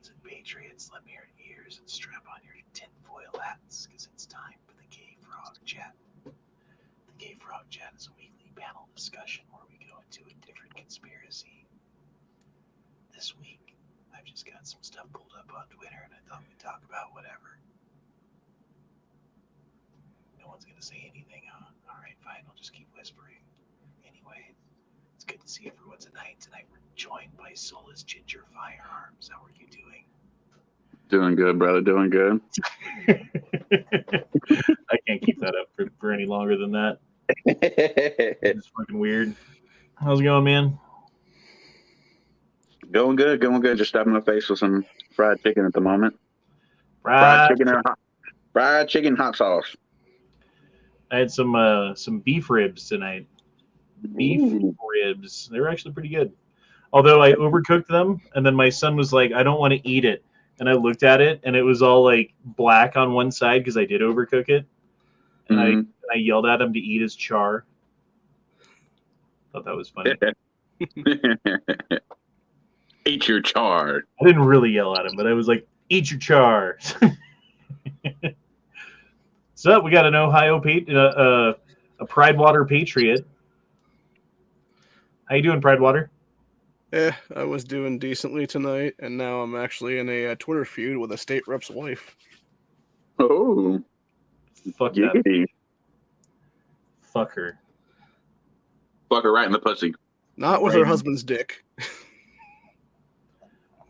patriots and patriots, lend me your ears and strap on your tinfoil hats, because it's time for the Gay Frog Chat. The Gay Frog Chat is a weekly panel discussion where we go into a different conspiracy. This week, I've just got some stuff pulled up on Twitter, and I thought we'd talk about whatever. No one's going to say anything, huh? Alright, fine, I'll just keep whispering. Anyway, it's good to see everyone tonight. Tonight we're joined by Soulless Ginger Firearms. How are you doing? Doing good, brother. Doing good. I can't keep that up for any longer than that. It's fucking weird. How's it going, man? Going good. Going good. Just stuffing my face with some fried chicken at the moment. Fried Fried chicken, hot sauce. I had some beef ribs tonight. Beef ribs. They were actually pretty good. Although I overcooked them, and then my son was like, I don't want to eat it. And I looked at it, and it was all like black on one side because I did overcook it. And I yelled at him to eat his char. Thought that was funny. Eat your char. I didn't really yell at him, but I was like, eat your char. So we got an Ohio a Pridewater Patriot. How you doing, Pridewater? I was doing decently tonight, and now I'm actually in a Twitter feud with a state rep's wife. Oh. Fuck Giggity. that. Fuck her. Fuck her right in the pussy. Not with her husband's dick.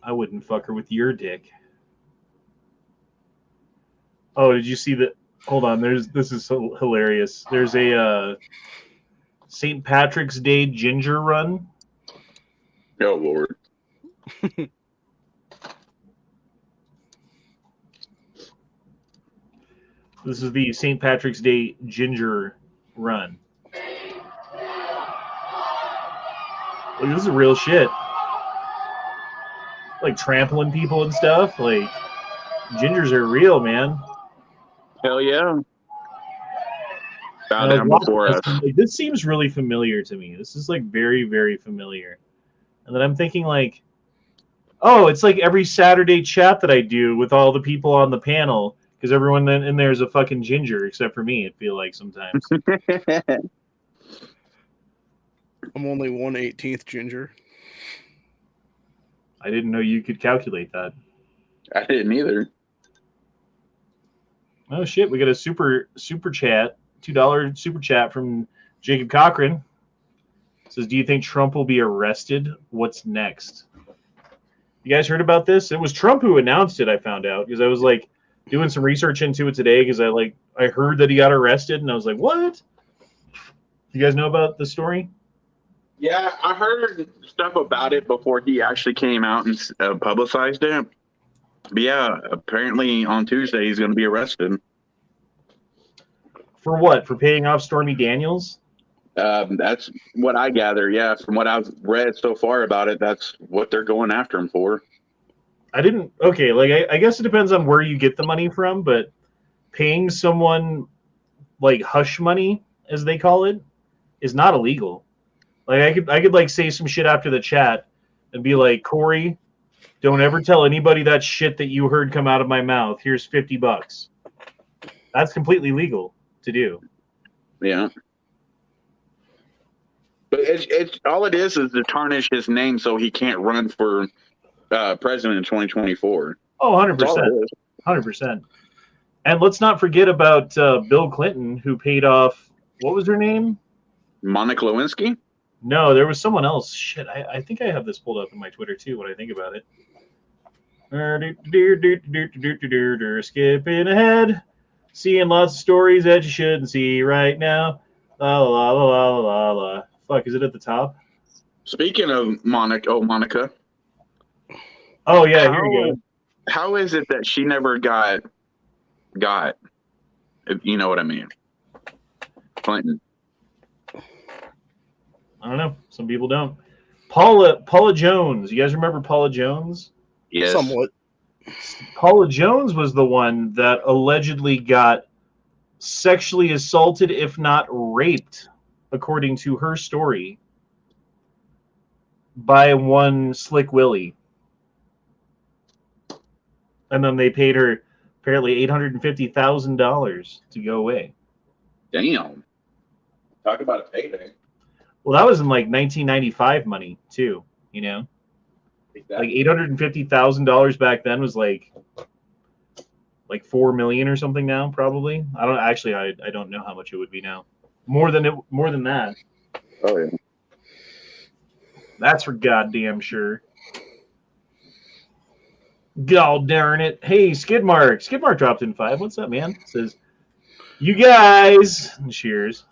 I wouldn't fuck her with your dick. Oh, did you see that? Hold on. This is so hilarious. There's a St. Patrick's Day ginger run. Oh, Lord. This is the St. Patrick's Day ginger run. Like, this is real shit. Like trampling people and stuff. Like, gingers are real, man. Hell yeah. Bow down before us. Like, this seems really familiar to me. This is like very, very familiar. And then I'm thinking like, oh, it's like every Saturday chat that I do with all the people on the panel, because everyone in there is a fucking ginger except for me, I feel like sometimes. I'm only 1/18th ginger. I didn't know you could calculate that. I didn't either. Oh shit, we got a super chat, $2 super chat from Jacob Cochran. It says, do you think Trump will be arrested? What's next? You guys heard about this? It was Trump who announced it, I found out, because I was like doing some research into it today because I heard that he got arrested and I was like, what? You guys know about the story? Yeah, I heard stuff about it before he actually came out and publicized it. But yeah, apparently on Tuesday he's going to be arrested. For what? For paying off Stormy Daniels? That's what I gather. Yeah, from what I've read so far about it, that's what they're going after him for. I guess it depends on where you get the money from, but paying someone like hush money, as they call it, is not illegal. Like I could like say some shit after the chat and be like, Corey, don't ever tell anybody that shit that you heard come out of my mouth. Here's $50. That's completely legal to do. Yeah. But it's all it is to tarnish his name so he can't run for president in 2024. Oh, 100%. 100%. And let's not forget about Bill Clinton, who paid off, what was her name? Monica Lewinsky? No, there was someone else. Shit, I think I have this pulled up in my Twitter too when I think about it. Skipping ahead. Seeing lots of stories that you shouldn't see right now. La la la la la la. Fuck, is it at the top? Speaking of Monica. Oh yeah, here you go. How is it that she never got? You know what I mean? Clinton. I don't know. Some people don't. Paula Jones. You guys remember Paula Jones? Yes. Somewhat. Paula Jones was the one that allegedly got sexually assaulted, if not raped, according to her story, by one Slick Willie. and then they paid her apparently $850,000 to go away. Damn. Talk about a payday. Well, that was in like 1995 money too. You know, like $850,000 back then was like 4 million or something now, probably. I don't actually. I don't know how much it would be now. More than that. Oh yeah. That's for goddamn sure. God darn it! Hey, Skidmark. Skidmark dropped in 5. What's up, man? Says, "You guys." And cheers.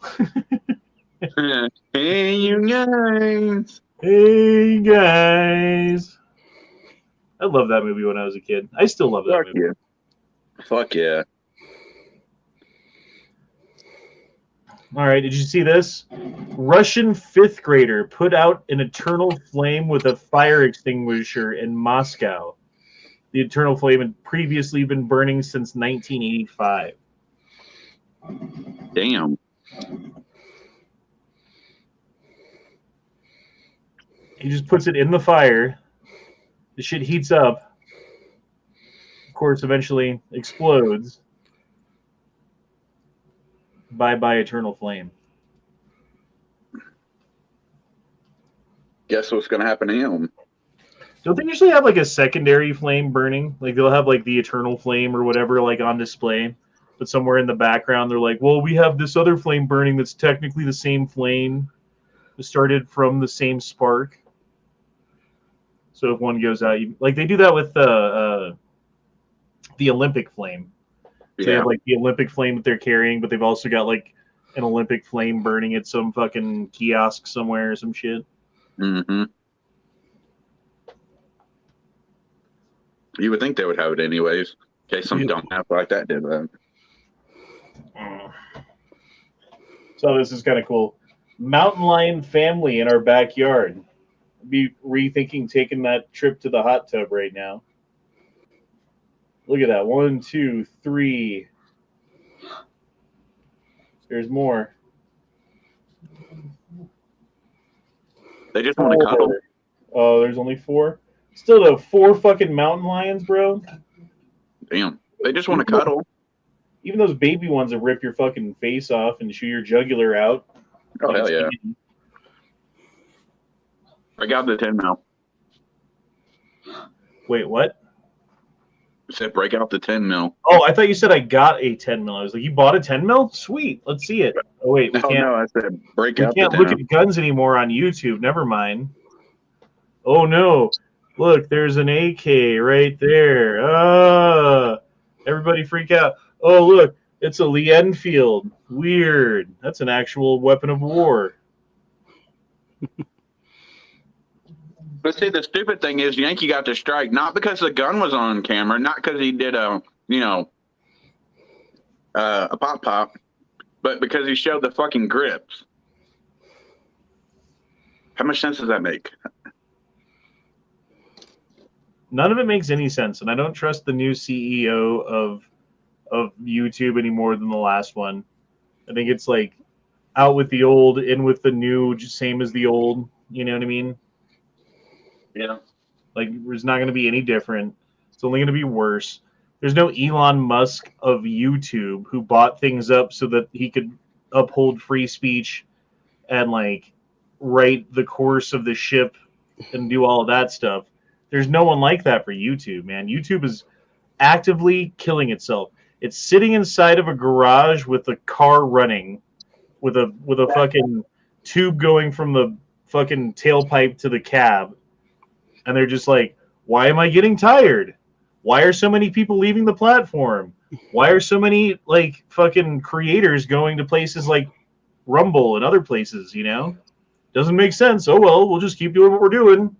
Hey, you guys. Hey guys. I love that movie when I was a kid. I still love that Fuck movie. yeah. Fuck yeah. All right, did you see this? Russian 5th grader put out an eternal flame with a fire extinguisher in Moscow. The eternal flame had previously been burning since 1985. Damn. He just puts it in the fire. The shit heats up. Of course, eventually explodes. Bye-bye eternal flame. Guess what's gonna happen to him? Don't they usually have like a secondary flame burning? Like they'll have like the eternal flame or whatever like on display, but somewhere in the background they're like, well, we have this other flame burning that's technically the same flame. It started from the same spark. So if one goes out, like they do that with the Olympic flame. So they have like the Olympic flame that they're carrying, but they've also got like an Olympic flame burning at some fucking kiosk somewhere or some shit. Mm-hmm. You would think they would have it anyways, in case some dumb app like that did that. So this is kind of cool. Mountain lion family in our backyard. Be rethinking taking that trip to the hot tub right now. Look at that. 1, 2, 3. There's more. They just want to cuddle. Oh, there's only 4. Still though, 4 fucking mountain lions, bro. Damn. They just want to cuddle. Even those baby ones that rip your fucking face off and chew your jugular out. Oh, hell yeah. I got the 10 mil. Wait, what? I said break out the 10 mil. Oh, I thought you said I got a 10 mil. I was like, you bought a 10 mil? Sweet. Let's see it. Oh, wait. We can't, no, I said break we out can't the 10 look mil. at guns anymore on YouTube. Never mind. Oh, no. Look, there's an AK right there. Everybody freak out. Oh, look. It's a Lee Enfield. Weird. That's an actual weapon of war. But see, the stupid thing is Yankee got the strike not because the gun was on camera, not because he did a pop, but because he showed the fucking grips. How much sense does that make? None of it makes any sense, and I don't trust the new CEO of YouTube any more than the last one. I think it's like out with the old, in with the new, just same as the old. You know what I mean? Yeah. Like, it's not going to be any different. It's only going to be worse. There's no Elon Musk of YouTube who bought things up so that he could uphold free speech and, like, write the course of the ship and do all of that stuff. There's no one like that for YouTube, man. YouTube is actively killing itself. It's sitting inside of a garage with a car running, with a fucking tube going from the fucking tailpipe to the cab. And they're just like, why am I getting tired? Why are so many people leaving the platform? Why are so many, like, fucking creators going to places like Rumble and other places, you know? Doesn't make sense. Oh, well, we'll just keep doing what we're doing.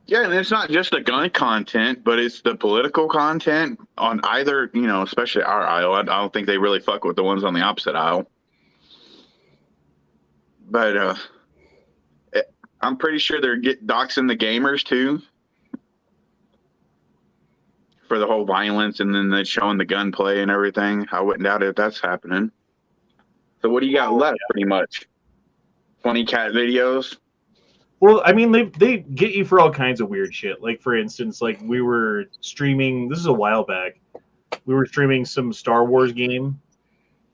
Yeah, and it's not just the gun content, but it's the political content on either, especially our aisle. I don't think they really fuck with the ones on the opposite aisle. But I'm pretty sure they're doxing the gamers too for the whole violence, and then they're showing the gunplay and everything. I wouldn't doubt if that's happening. So what do you got left, pretty much? 20 cat videos? Well, I mean, they get you for all kinds of weird shit. Like, for instance, like we were streaming. This is a while back. We were streaming some Star Wars game,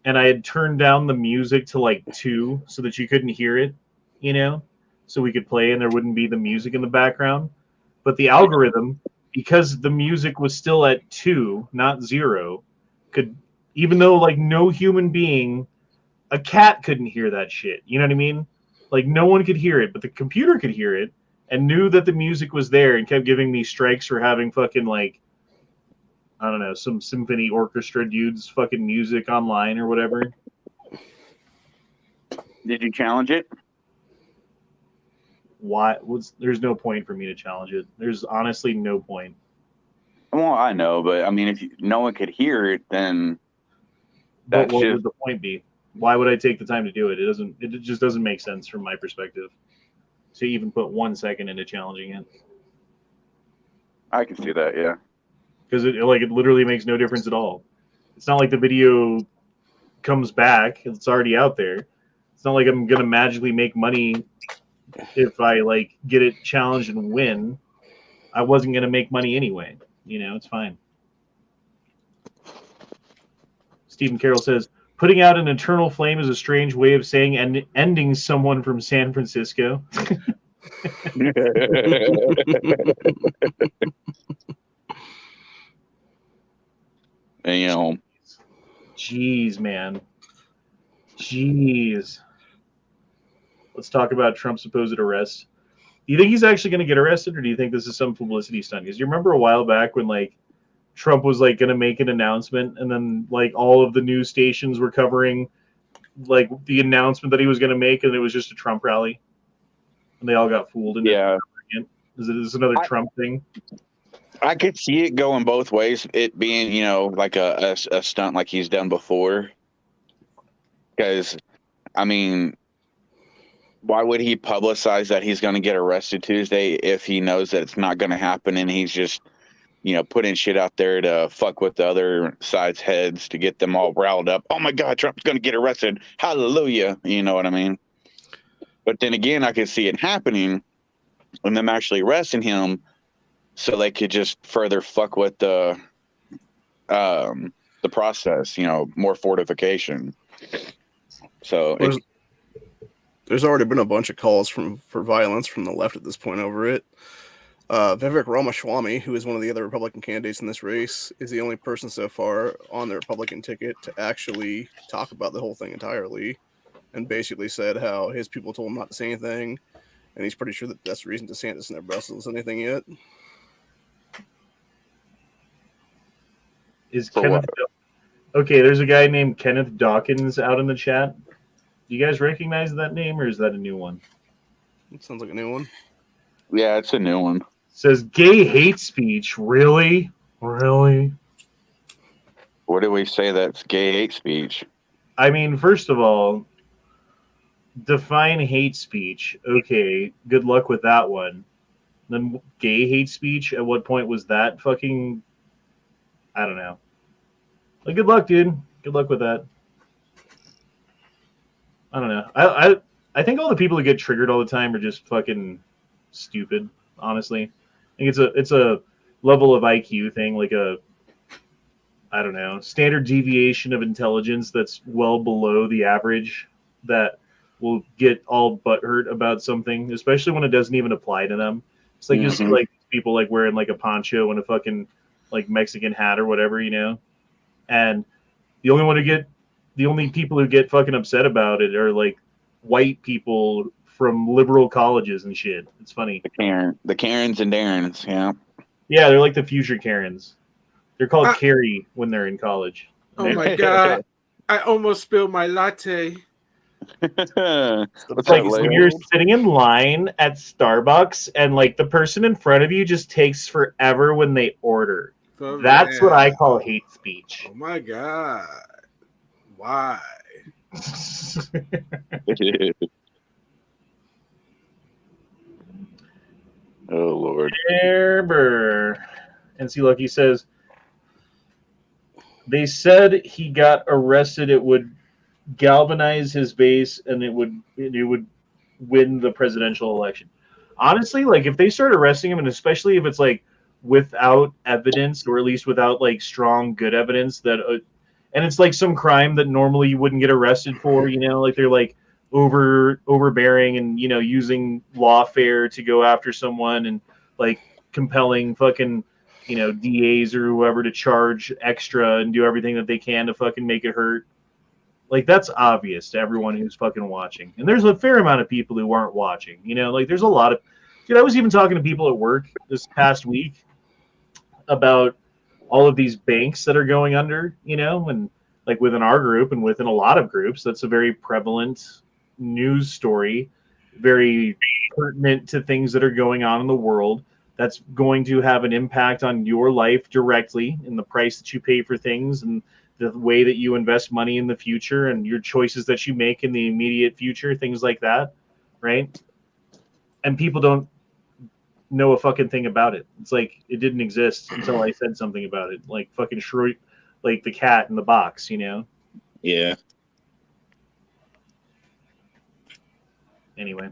and I had turned down the music to like 2 so that you couldn't hear it, so we could play and there wouldn't be the music in the background. But the algorithm, because the music was still at 2, not 0, could, even though like no human being, a cat couldn't hear that shit. You know what I mean? Like no one could hear it, but the computer could hear it and knew that the music was there and kept giving me strikes for having fucking like, I don't know, some symphony orchestra dudes fucking music online or whatever. Did you challenge it? Why? There's no point for me to challenge it. There's honestly no point. Well, I know, but I mean, if no one could hear it, then But what would the point be? Why would I take the time to do it? It just doesn't make sense from my perspective to even put 1 second into challenging it. I can see that, yeah. Because it literally makes no difference at all. It's not like the video comes back; it's already out there. It's not like I'm gonna magically make money if I like get it challenged and win. I wasn't gonna make money anyway. It's fine. Stephen Carroll says, "Putting out an eternal flame is a strange way of saying ending someone from San Francisco." And, Jeez, man. Jeez. Let's talk about Trump's supposed arrest. Do you think he's actually going to get arrested, or do you think this is some publicity stunt? Because you remember a while back when like Trump was like going to make an announcement, and then like all of the news stations were covering like the announcement that he was going to make, and it was just a Trump rally, and they all got fooled. Yeah. Is this another Trump thing? I could see it going both ways. It being, like a stunt like he's done before. Because, I mean, why would he publicize that he's going to get arrested Tuesday if he knows that it's not going to happen and he's just, putting shit out there to fuck with the other side's heads to get them all riled up? Oh my God, Trump's going to get arrested. Hallelujah. You know what I mean? But then again, I could see it happening and them actually arresting him so they could just further fuck with the process, more fortification. So there's already been a bunch of calls for violence from the left at this point over it. Vivek Ramaswamy, who is one of the other Republican candidates in this race, is the only person so far on the Republican ticket to actually talk about the whole thing entirely, and basically said how his people told him not to say anything, and he's pretty sure that that's the reason DeSantis never hasn't said anything yet. Okay, there's a guy named Kenneth Dawkins out in the chat. Do you guys recognize that name, or is that a new one? It sounds like a new one. Yeah, it's a new one. Says gay hate speech. Really? What do we say that's gay hate speech? I mean, first of all, define hate speech. Okay, good luck with that one. Then gay hate speech, at what point was that fucking... I don't know. Like, good luck, dude. Good luck with that. I don't know. I think all the people who get triggered all the time are just fucking stupid, honestly. I think it's a level of IQ thing, like I don't know, standard deviation of intelligence that's well below the average that will get all butthurt about something, especially when it doesn't even apply to them. It's like you see like people like wearing like a poncho and a fucking like Mexican hat or whatever, and the only people who get fucking upset about it are like white people from liberal colleges and shit. It's funny. The Karens and Darrens, yeah. Yeah, they're like the future Karens. They're called Carrie when they're in college. Oh my God. I almost spilled my latte. It's like when you're sitting in line at Starbucks and like the person in front of you just takes forever when they order. That's what I call hate speech. Oh my God. Why? Oh Lord. And see, Lucky says they said he got arrested. It would galvanize his base, and it would win the presidential election. honestly, like if they start arresting him, and especially if it's like without evidence, or at least without like strong good evidence that, and it's like some crime that normally you wouldn't get arrested for, like they're like overbearing and using lawfare to go after someone and like compelling fucking DAs or whoever to charge extra and do everything that they can to fucking make it hurt. Like that's obvious to everyone who's fucking watching, and there's a fair amount of people who aren't watching. Like there's a lot of, dude. I was even talking to people at work this past week about all of these banks that are going under, and like within our group and within a lot of groups, that's a very prevalent news story, very pertinent to things that are going on in the world. That's going to have an impact on your life directly in the price that you pay for things and the way that you invest money in the future and your choices that you make in the immediate future, things like that, right? And people don't know a fucking thing about it. It's like it didn't exist until I said something about it, like fucking Shrew, like the cat in the box, Yeah. Anyway.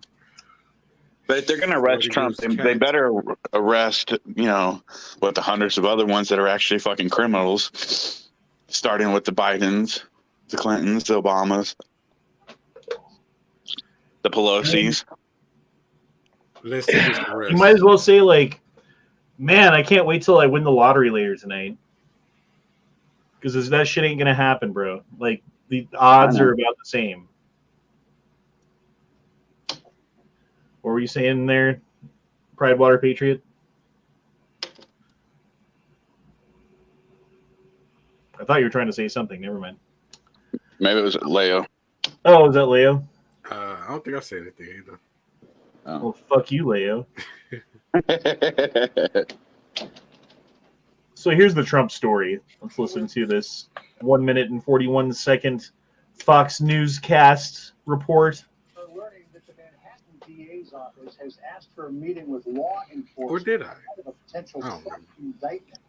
But if they're going to arrest Trump, they better arrest, with the hundreds of other ones that are actually fucking criminals. Starting with the Bidens, the Clintons, the Obamas, the Pelosi's. Let's see this arrest. You might as well say, like, man, I can't wait till I win the lottery later tonight. Because that shit ain't going to happen, bro. Like, the odds are about the same. What were you saying there, Pride Water Patriot? I thought you were trying to say something. Never mind. Maybe it was Leo. Oh, was that Leo? I don't think I said anything either. Oh. Well, fuck you, Leo. So here's the Trump story. Let's listen to this 1 minute and 41 second Fox Newscast report. We're learning that the Manhattan DA's office has asked for a meeting with law enforcement. Or did I? Ahead of a potential indictment.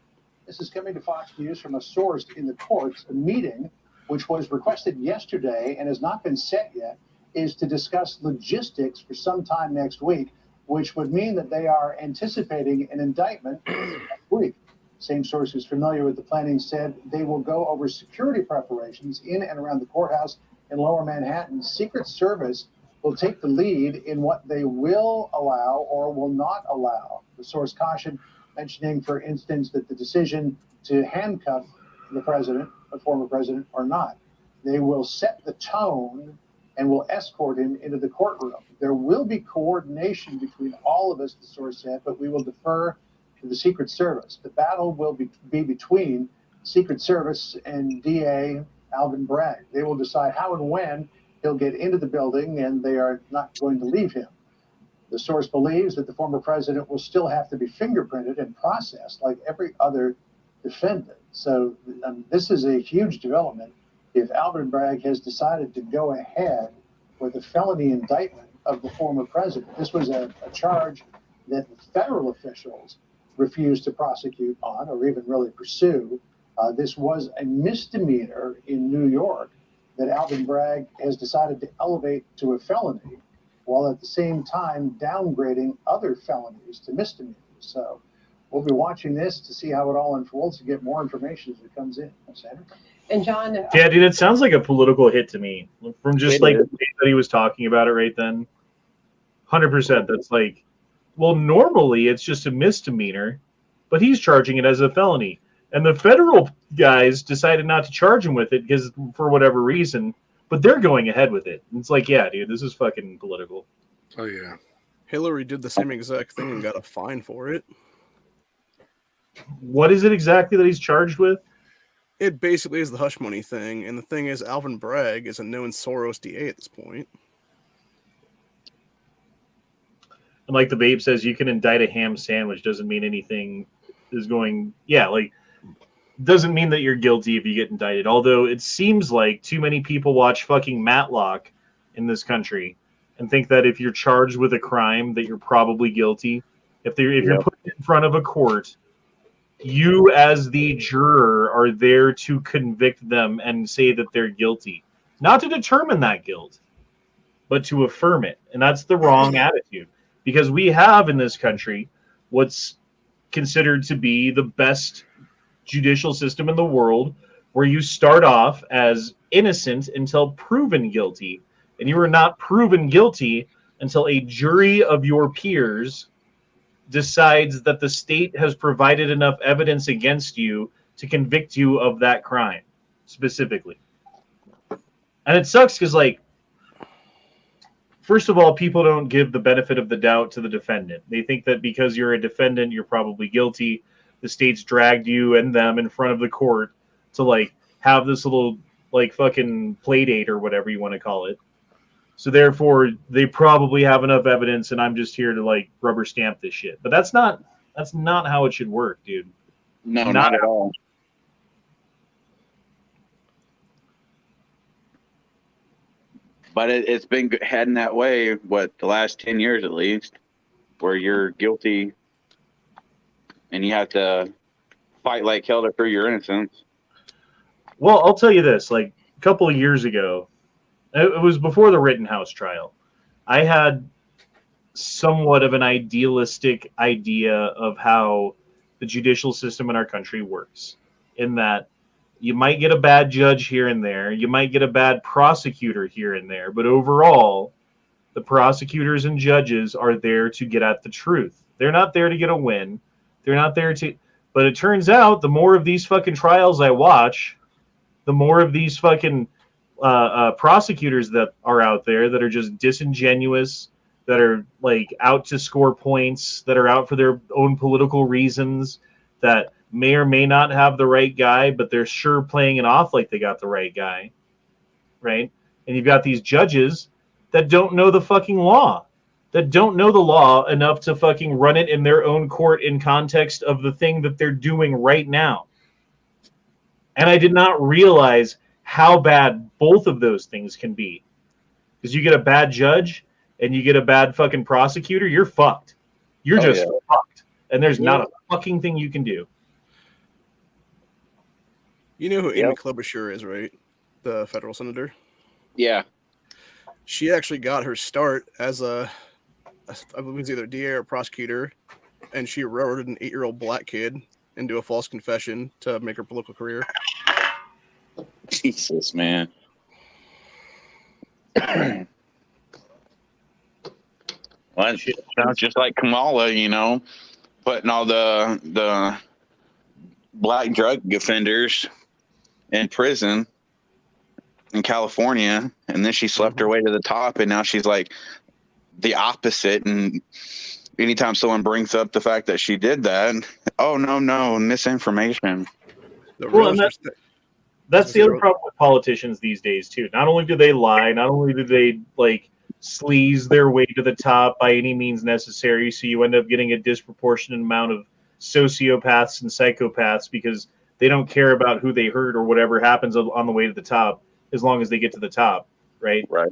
This is coming to Fox News from a source in the courts. A meeting, which was requested yesterday and has not been set yet, is to discuss logistics for sometime next week, which would mean that they are anticipating an indictment next week. Same source who's familiar with the planning said they will go over security preparations in and around the courthouse in Lower Manhattan. Secret Service will take the lead in what they will allow or will not allow. The source cautioned, mentioning, for instance, that the decision to handcuff the president, the former president, or not, they will set the tone and will escort him into the courtroom. There will be coordination between all of us, the source said, but we will defer to the Secret Service. The battle will be between Secret Service and DA Alvin Bragg. They will decide how and when he'll get into the building, and they are not going to leave him. The source believes that the former president will still have to be fingerprinted and processed like every other defendant. So this is a huge development. If Alvin Bragg has decided to go ahead with a felony indictment of the former president, this was a charge that federal officials refused to prosecute on or even really pursue. This was a misdemeanor in New York that Alvin Bragg has decided to elevate to a felony, while at the same time downgrading other felonies to misdemeanors. So we'll be watching this to see how it all unfolds to get more information as it comes in. Sandra? And John, yeah, dude, it sounds like a political hit to me from just like the way that he was talking about it right then. 100%. That's like, well, normally it's just a misdemeanor, but he's charging it as a felony. And the federal guys decided not to charge him with it because for whatever reason, but they're going ahead with it. It's like, yeah, dude, this is fucking political. Oh, yeah. Hillary did the same exact thing and got a fine for it. What is it exactly that he's charged with? It basically is the hush money thing, and the thing is, Alvin Bragg is a known Soros DA at this point. And like the babe says, you can indict a ham sandwich. Doesn't mean anything is going. Yeah, like doesn't mean that you're guilty if you get indicted. Although it seems like too many people watch fucking Matlock in this country and think that if you're charged with a crime that you're probably guilty. If you're put in front of a court, you as the juror are there to convict them and say that they're guilty, not to determine that guilt, but to affirm it. And that's the wrong attitude. because we have in this country what's considered to be the best judicial system in the world, where you start off as innocent until proven guilty, and you are not proven guilty until a jury of your peers decides that the state has provided enough evidence against you to convict you of that crime specifically. And it sucks because, like, first of all, people don't give the benefit of the doubt to the defendant. They think that because you're a defendant, you're probably guilty. The state's dragged you and them in front of the court to, like, have this little, like, fucking play date or whatever you want to call it. So therefore, they probably have enough evidence, and I'm just here to, like, rubber stamp this shit. But that's not how it should work, dude. No, not at all. But it's been heading that way, the last 10 years at least, where you're guilty and you have to fight like hell to prove your innocence. Well, I'll tell you this. Like, a couple of years ago, it was before the Rittenhouse trial, I had somewhat of an idealistic idea of how the judicial system in our country works, in that you might get a bad judge here and there. You might get a bad prosecutor here and there. But overall, the prosecutors and judges are there to get at the truth. They're not there to get a win. They're not there to... But it turns out the more of these fucking trials I watch, the more of these fucking prosecutors that are out there that are just disingenuous, that are, like, out to score points, that are out for their own political reasons, that may or may not have the right guy, but they're sure playing it off like they got the right guy, right? And you've got these judges that don't know the fucking law, that don't know the law enough to fucking run it in their own court in context of the thing that they're doing right now. And I did not realize how bad both of those things can be. Because you get a bad judge and you get a bad fucking prosecutor, you're fucked. You're just fucked. And there's not a fucking thing you can do. You know who Amy Klobuchar is, right? The federal senator. Yeah. She actually got her start as I believe it's either a DA or a prosecutor, and she railroaded an 8-year-old black kid into a false confession to make her political career. Jesus, man. Well, it sounds just like Kamala, you know, putting all the black drug offenders in prison in California, and then she slept her way to the top, and now she's like the opposite. And anytime someone brings up the fact that she did that, oh no, misinformation. Well, and that's the other problem with politicians these days too. Not only do they lie, not only do they, like, sleaze their way to the top by any means necessary, so you end up getting a disproportionate amount of sociopaths and psychopaths because they don't care about who they hurt or whatever happens on the way to the top, as long as they get to the top, right? Right.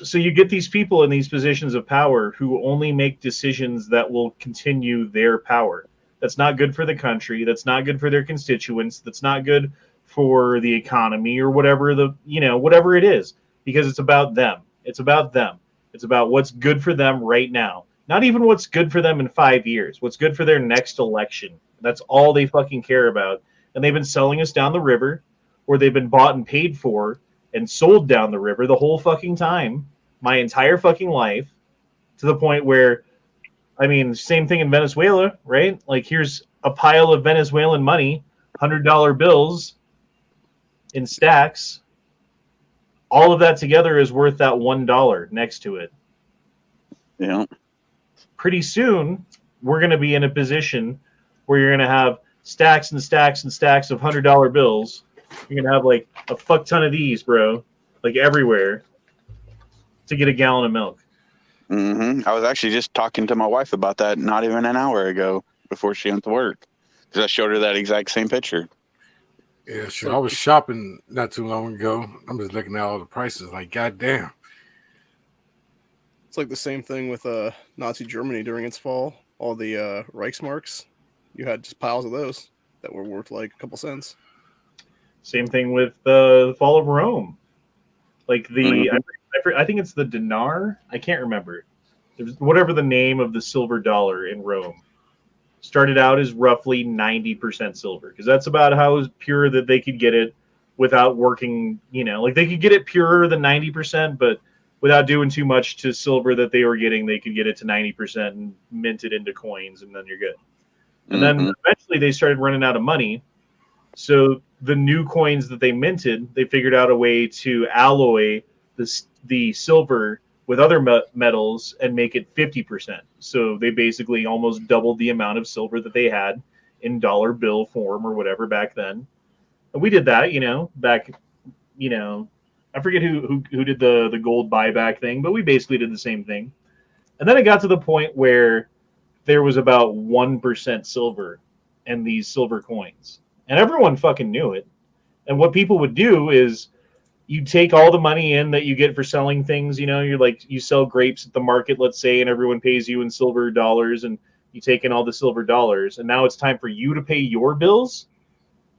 So you get these people in these positions of power who only make decisions that will continue their power. That's not good for the country. That's not good for their constituents. That's not good for the economy or whatever whatever it is, because it's about them. It's about them. It's about what's good for them right now. Not even what's good for them in 5 years. What's good for their next election. That's all they fucking care about. And they've been selling us down the river, or they've been bought and paid for and sold down the river the whole fucking time, my entire fucking life, to the point where, I mean, same thing in Venezuela, right? Like, here's a pile of Venezuelan money, $100 bills in stacks. All of that together is worth that $1 next to it. Yeah. Pretty soon, we're going to be in a position where you're going to have stacks and stacks and stacks of $100 bills. You're going to have, like, a fuck ton of these, bro, like, everywhere, to get a gallon of milk. Mm-hmm. I was actually just talking to my wife about that not even an hour ago before she went to work, because I showed her that exact same picture. Yeah, sure. I was shopping not too long ago. I'm just looking at all the prices, like, goddamn. It's like the same thing with Nazi Germany during its fall. All the Reichsmarks, you had just piles of those that were worth like a couple cents. Same thing with the fall of Rome. Like I think it's the dinar. I can't remember. whatever the name of the silver dollar in Rome, started out as roughly 90% silver, because that's about how pure that they could get it without working, like they could get it purer than 90%, but without doing too much to silver that they were getting, they could get it to 90% and mint it into coins, and then you're good. And then eventually they started running out of money. So the new coins that they minted, they figured out a way to alloy the silver with other metals and make it 50%. So they basically almost doubled the amount of silver that they had in dollar bill form or whatever back then. And we did that, back, I forget who did the gold buyback thing, but we basically did the same thing. And then it got to the point where there was about 1% silver in these silver coins. And everyone fucking knew it. And what people would do is you take all the money in that you get for selling things, you're like, you sell grapes at the market, let's say, and everyone pays you in silver dollars, and you take in all the silver dollars. And now it's time for you to pay your bills.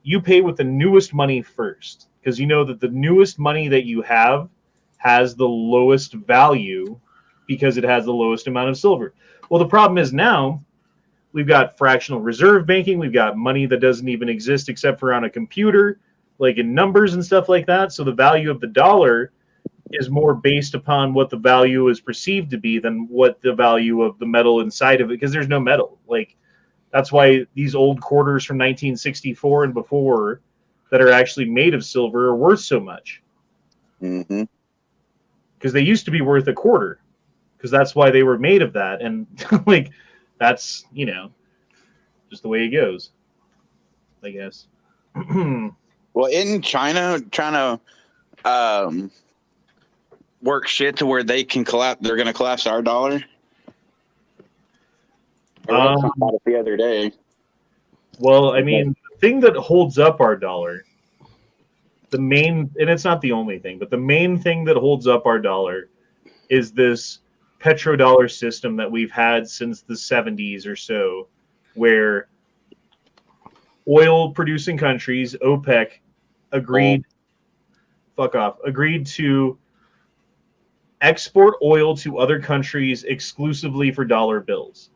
You pay with the newest money first, because you know that the newest money that you have has the lowest value because it has the lowest amount of silver. Well, the problem is now we've got fractional reserve banking. We've got money that doesn't even exist except for on a computer, like in numbers and stuff like that. So the value of the dollar is more based upon what the value is perceived to be than what the value of the metal inside of it, because there's no metal. Like, that's why these old quarters from 1964 and before that are actually made of silver are worth so much. Mm-hmm. Because they used to be worth a quarter, because that's why they were made of that. And like, that's, just the way it goes, I guess. Well, in China trying to work shit to where they can collapse, they're going to collapse our dollar. I read something about it the other day. Well, I mean, the thing that holds up our dollar, and it's not the only thing, but the main thing that holds up our dollar is this petrodollar system that we've had since the 70s or so, where oil producing countries, OPEC, agreed to export oil to other countries exclusively for dollar bills.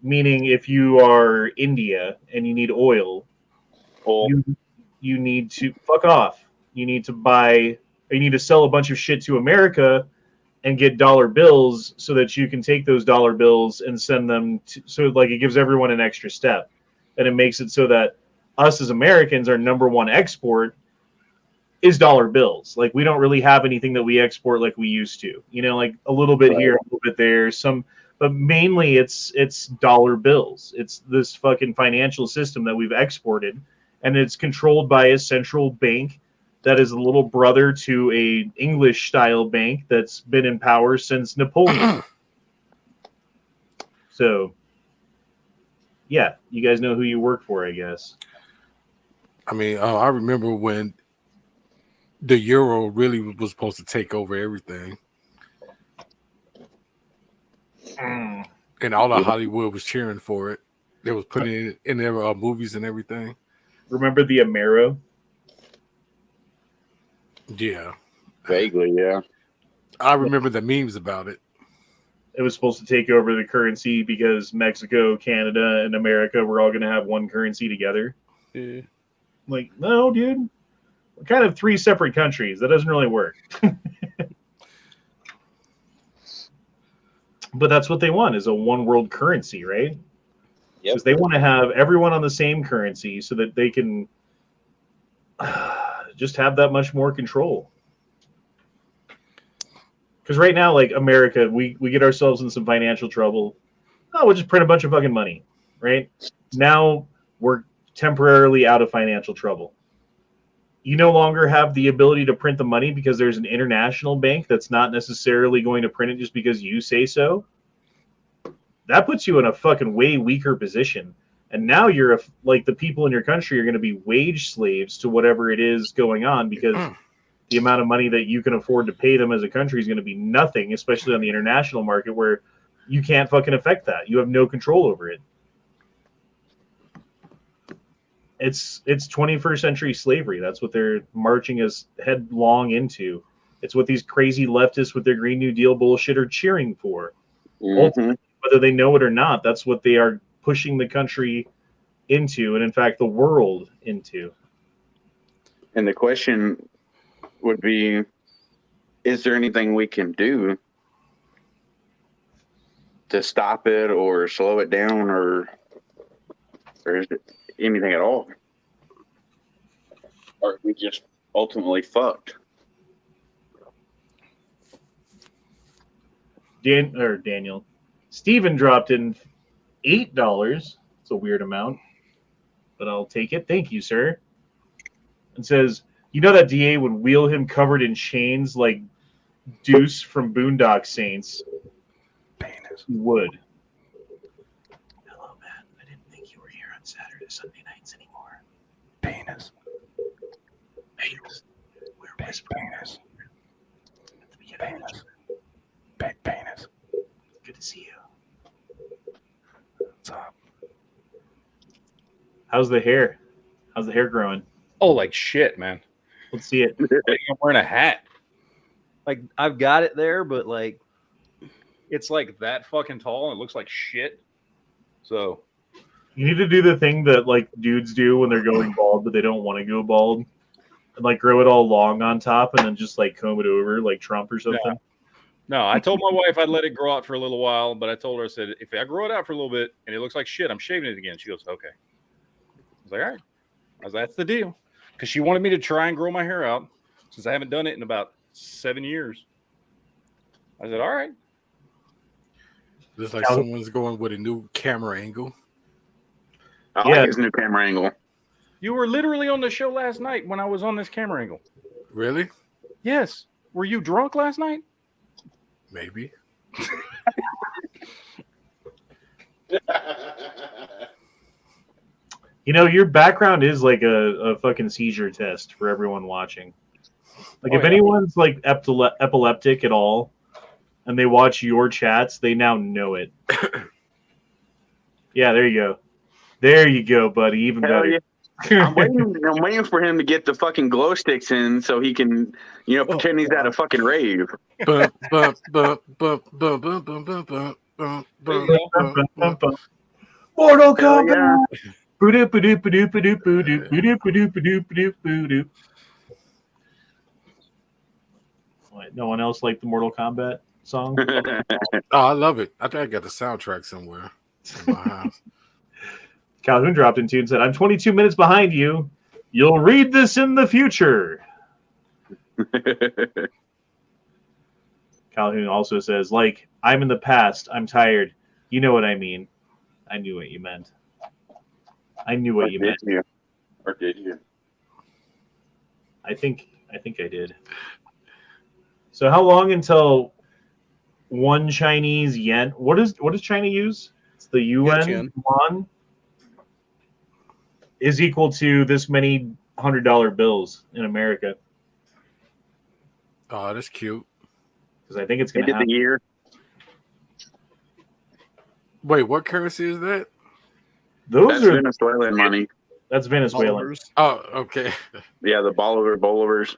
Meaning, if you are India and you need oil, you need to fuck off. You need to sell a bunch of shit to America and get dollar bills so that you can take those dollar bills and send them so like it gives everyone an extra step. And it makes it so that us as Americans, our number one export is dollar bills. Like, we don't really have anything that we export like we used to, like a little bit here, a little bit there, but mainly it's dollar bills. It's this fucking financial system that we've exported, and it's controlled by a central bank that is a little brother to a English style bank that's been in power since Napoleon. So, yeah, you guys know who you work for, I guess. I mean, I remember when the euro really was supposed to take over everything. And all of Hollywood was cheering for it. They was putting it in their movies and everything. Remember the Amero? Yeah. Vaguely, yeah. I remember the memes about it. It was supposed to take over the currency because Mexico, Canada, and America were all going to have one currency together. Yeah. Like, no, dude. We're kind of three separate countries. That doesn't really work. But that's what they want, is a one world currency, right? Because they want to have everyone on the same currency so that they can just have that much more control. Because right now, like America, we get ourselves in some financial trouble. Oh, we'll just print a bunch of fucking money, right? Now we're temporarily out of financial trouble. You no longer have the ability to print the money because there's an international bank that's not necessarily going to print it just because you say so. That puts you in a fucking way weaker position. And now you're like the people in your country are going to be wage slaves to whatever it is going on, because the amount of money that you can afford to pay them as a country is going to be nothing, especially on the international market where you can't fucking affect that. You have no control over it. It's 21st century slavery. That's what they're marching us headlong into. It's what these crazy leftists with their Green New Deal bullshit are cheering for. Ultimately, whether they know it or not, that's what they are pushing the country into, and in fact, the world into. And the question would be, is there anything we can do to stop it or slow it down, or is it anything at all? Or are we just ultimately fucked? Daniel. Steven dropped in $8. It's a weird amount, but I'll take it. Thank you, sir. And says, you know that DA would wheel him covered in chains like Deuce from Boondock Saints. Penis. He would. Hello, Matt. I didn't think you were here on Sunday nights anymore. Penis. Penis. We're whispering. Penis. At the beginning. Penis. Good to see you. What's up? How's the hair? How's the hair growing? Oh, like shit, man. Let's see it. Like I'm wearing a hat. Like I've got it there, but like it's like that fucking tall and it looks like shit. So You need to do the thing that like dudes do when they're going bald, but they don't want to go bald, and like grow it all long on top, and then just like comb it over like Trump or something. no, I told my wife I'd let it grow out for a little while, but I told her, I said, if I grow it out for a little bit and it looks like shit, I'm shaving it again. She goes, okay. I was like, all right. I was like, that's the deal. Because she wanted me to try and grow my hair out since I haven't done it in about 7 years. I said, all right. Looks like someone's going with a new camera angle. I like his new camera angle. You were literally on the show last night when I was on this camera angle. Really? Yes. Were you drunk last night? Maybe. You know, your background is like a fucking seizure test for everyone watching. Like, if anyone's like epileptic at all, and they watch your chats, they now know it. Yeah, there you go. There you go, buddy. Even better. Yeah. I'm waiting for him to get the fucking glow sticks in so he can, pretend he's at a fucking rave. Mortal Kombat. Yeah. What, no one else liked the Mortal Kombat song? Oh, I love it. I think I got the soundtrack somewhere in my house. Calhoun dropped into and said, I'm 22 minutes behind you. You'll read this in the future. Calhoun also says, like, I'm in the past. I'm tired. You know what I mean. I knew what you meant. I knew what you meant. Or did you? I think I did. So how long until one Chinese yen? What does China use? It's the yuan is equal to this many $100 bills in America. Oh, that's cute. Because I think it's going to happen. The year. Wait, what currency is that? That's Venezuelan money. That's Venezuelan. Oh, okay. Yeah, the bolivars.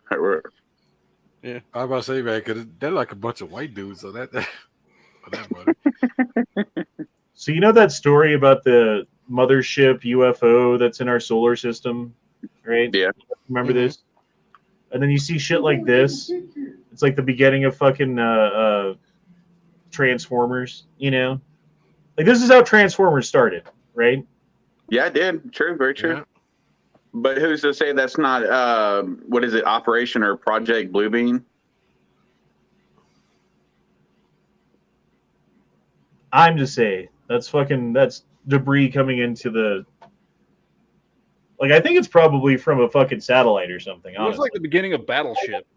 Yeah, I was about to say, man, because they're like a bunch of white dudes, so that So you know that story about the mothership UFO that's in our solar system, right? Yeah. Remember this? And then you see shit like this. It's like the beginning of fucking Transformers, Like, this is how Transformers started, right? Yeah, I did. True, very true. Yeah. But who's to say that's not, what is it, Operation or Project Bluebeam? I'm just saying, that's debris coming into the... Like, I think it's probably from a fucking satellite or something, honestly. It was like the beginning of Battleship.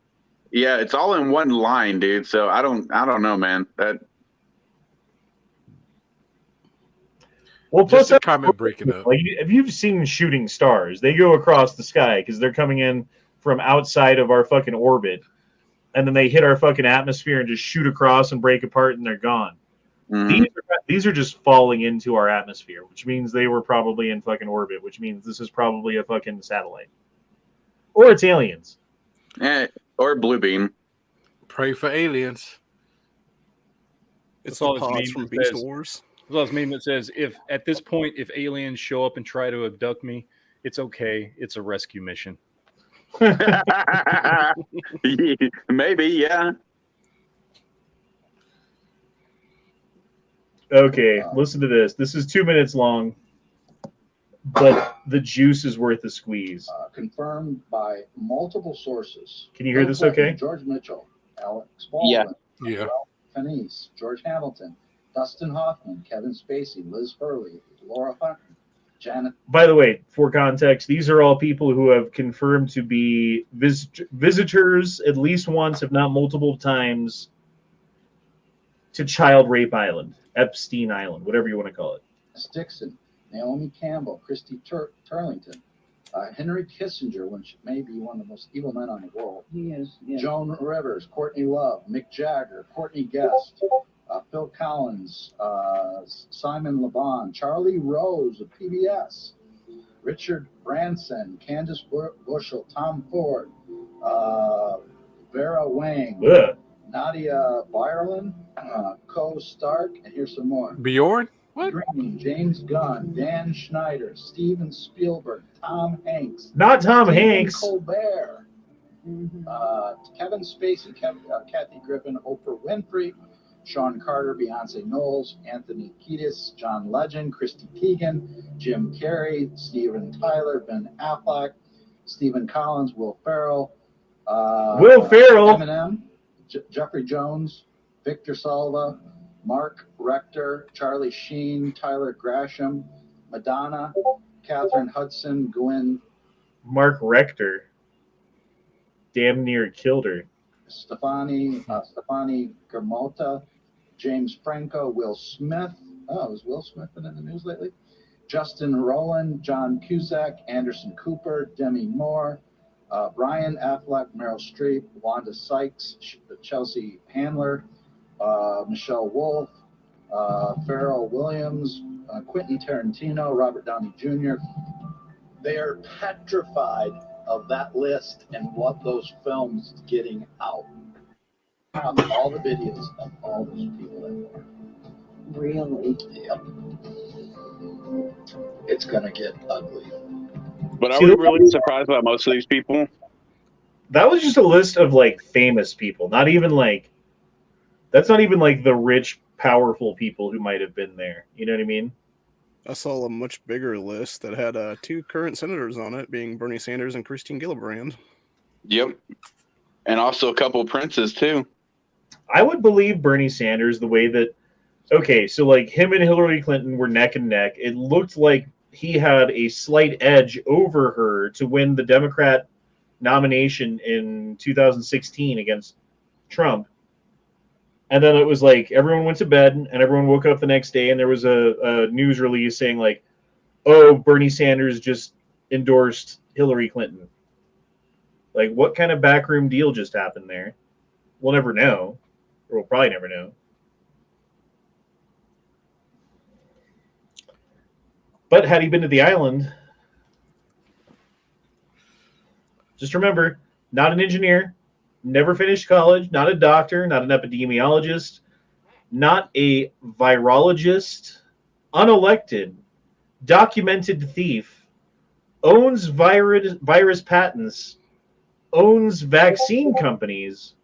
Yeah, it's all in one line, dude. So I don't know, man. Well, plus just a comment breaking up. Like, if you've seen shooting stars, they go across the sky because they're coming in from outside of our fucking orbit, and then they hit our fucking atmosphere and just shoot across and break apart, and they're gone. Mm-hmm. These are just falling into our atmosphere, which means they were probably in fucking orbit, which means this is probably a fucking satellite, or it's aliens, or Bluebeam. Pray for aliens. It's saw the this pods meme from that Beast says- Wars. I saw this meme that says, "If at this point, if aliens show up and try to abduct me, it's okay. It's a rescue mission." Maybe, yeah. Okay, listen to this. This is 2 minutes long, but the juice is worth a squeeze. Confirmed by multiple sources. Can you hear Bill this Clinton, okay? George Mitchell, Alex Yeah. Baldwin, Yeah. Ralph Fiennes, George Hamilton, Dustin Hoffman, Kevin Spacey, Liz Hurley, Laura Hutton, Janet. By the way, for context, these are all people who have confirmed to be visitors at least once, if not multiple times, to Child Rape Island, Epstein Island, whatever you want to call it. Dixon, Naomi Campbell, Christy Turlington, Henry Kissinger, which may be one of the most evil men on the world. He is. Yeah. Joan Rivers, Courtney Love, Mick Jagger, Courtney Guest, Phil Collins, Simon LeBon, Charlie Rose of PBS, Richard Branson, Candace Bushel, Tom Ford, Vera Wang, Ugh. Nadia Byerlin, Co Stark, and here's some more. Bjorn? What? Green, James Gunn, Dan Schneider, Steven Spielberg, Tom Hanks, Not Tom Stephen Hanks. Colbert, Mhm. Kevin Spacey, Kathy Griffin, Oprah Winfrey, Sean Carter, Beyonce Knowles, Anthony Kiedis, John Legend, Christy Teigen, Jim Carrey, Steven Tyler, Ben Affleck, Stephen Collins, Will Ferrell, Will Ferrell. Eminem, Jeffrey Jones, Victor Salva, Mark Rector, Charlie Sheen, Tyler Grasham, Madonna, Catherine Hudson, Gwen Mark Rector. Damn near killed her. Stefani Germota, James Franco, Will Smith. Oh, has Will Smith been in the news lately? Justin Rowland, John Cusack, Anderson Cooper, Demi Moore, Brian Affleck, Meryl Streep, Wanda Sykes, Chelsea Handler, Michelle Wolf, Pharrell Williams, Quentin Tarantino, Robert Downey Jr. They are petrified of that list and what those films getting out. All the videos of all those people in there. Really? Yep. It's gonna get ugly. But are See, we really surprised by most of these people? That was just a list of like famous people, not even like that's not even like the rich, powerful people who might have been there. You know what I mean? I saw a much bigger list that had 2 current senators on it, being Bernie Sanders and Christine Gillibrand. Yep. And also a couple of princes, too. I would believe Bernie Sanders the way that okay, so like him and Hillary Clinton were neck and neck. It looked like he had a slight edge over her to win the Democrat nomination in 2016 against Trump. And then it was like everyone went to bed and everyone woke up the next day and there was a news release saying like, oh, Bernie Sanders just endorsed Hillary Clinton. Like what kind of backroom deal just happened there? We'll never know. Or we'll probably never know. But had he been to the island, just remember, not an engineer, never finished college, not a doctor, not an epidemiologist, not a virologist, unelected, documented thief, owns virus patents, owns vaccine companies,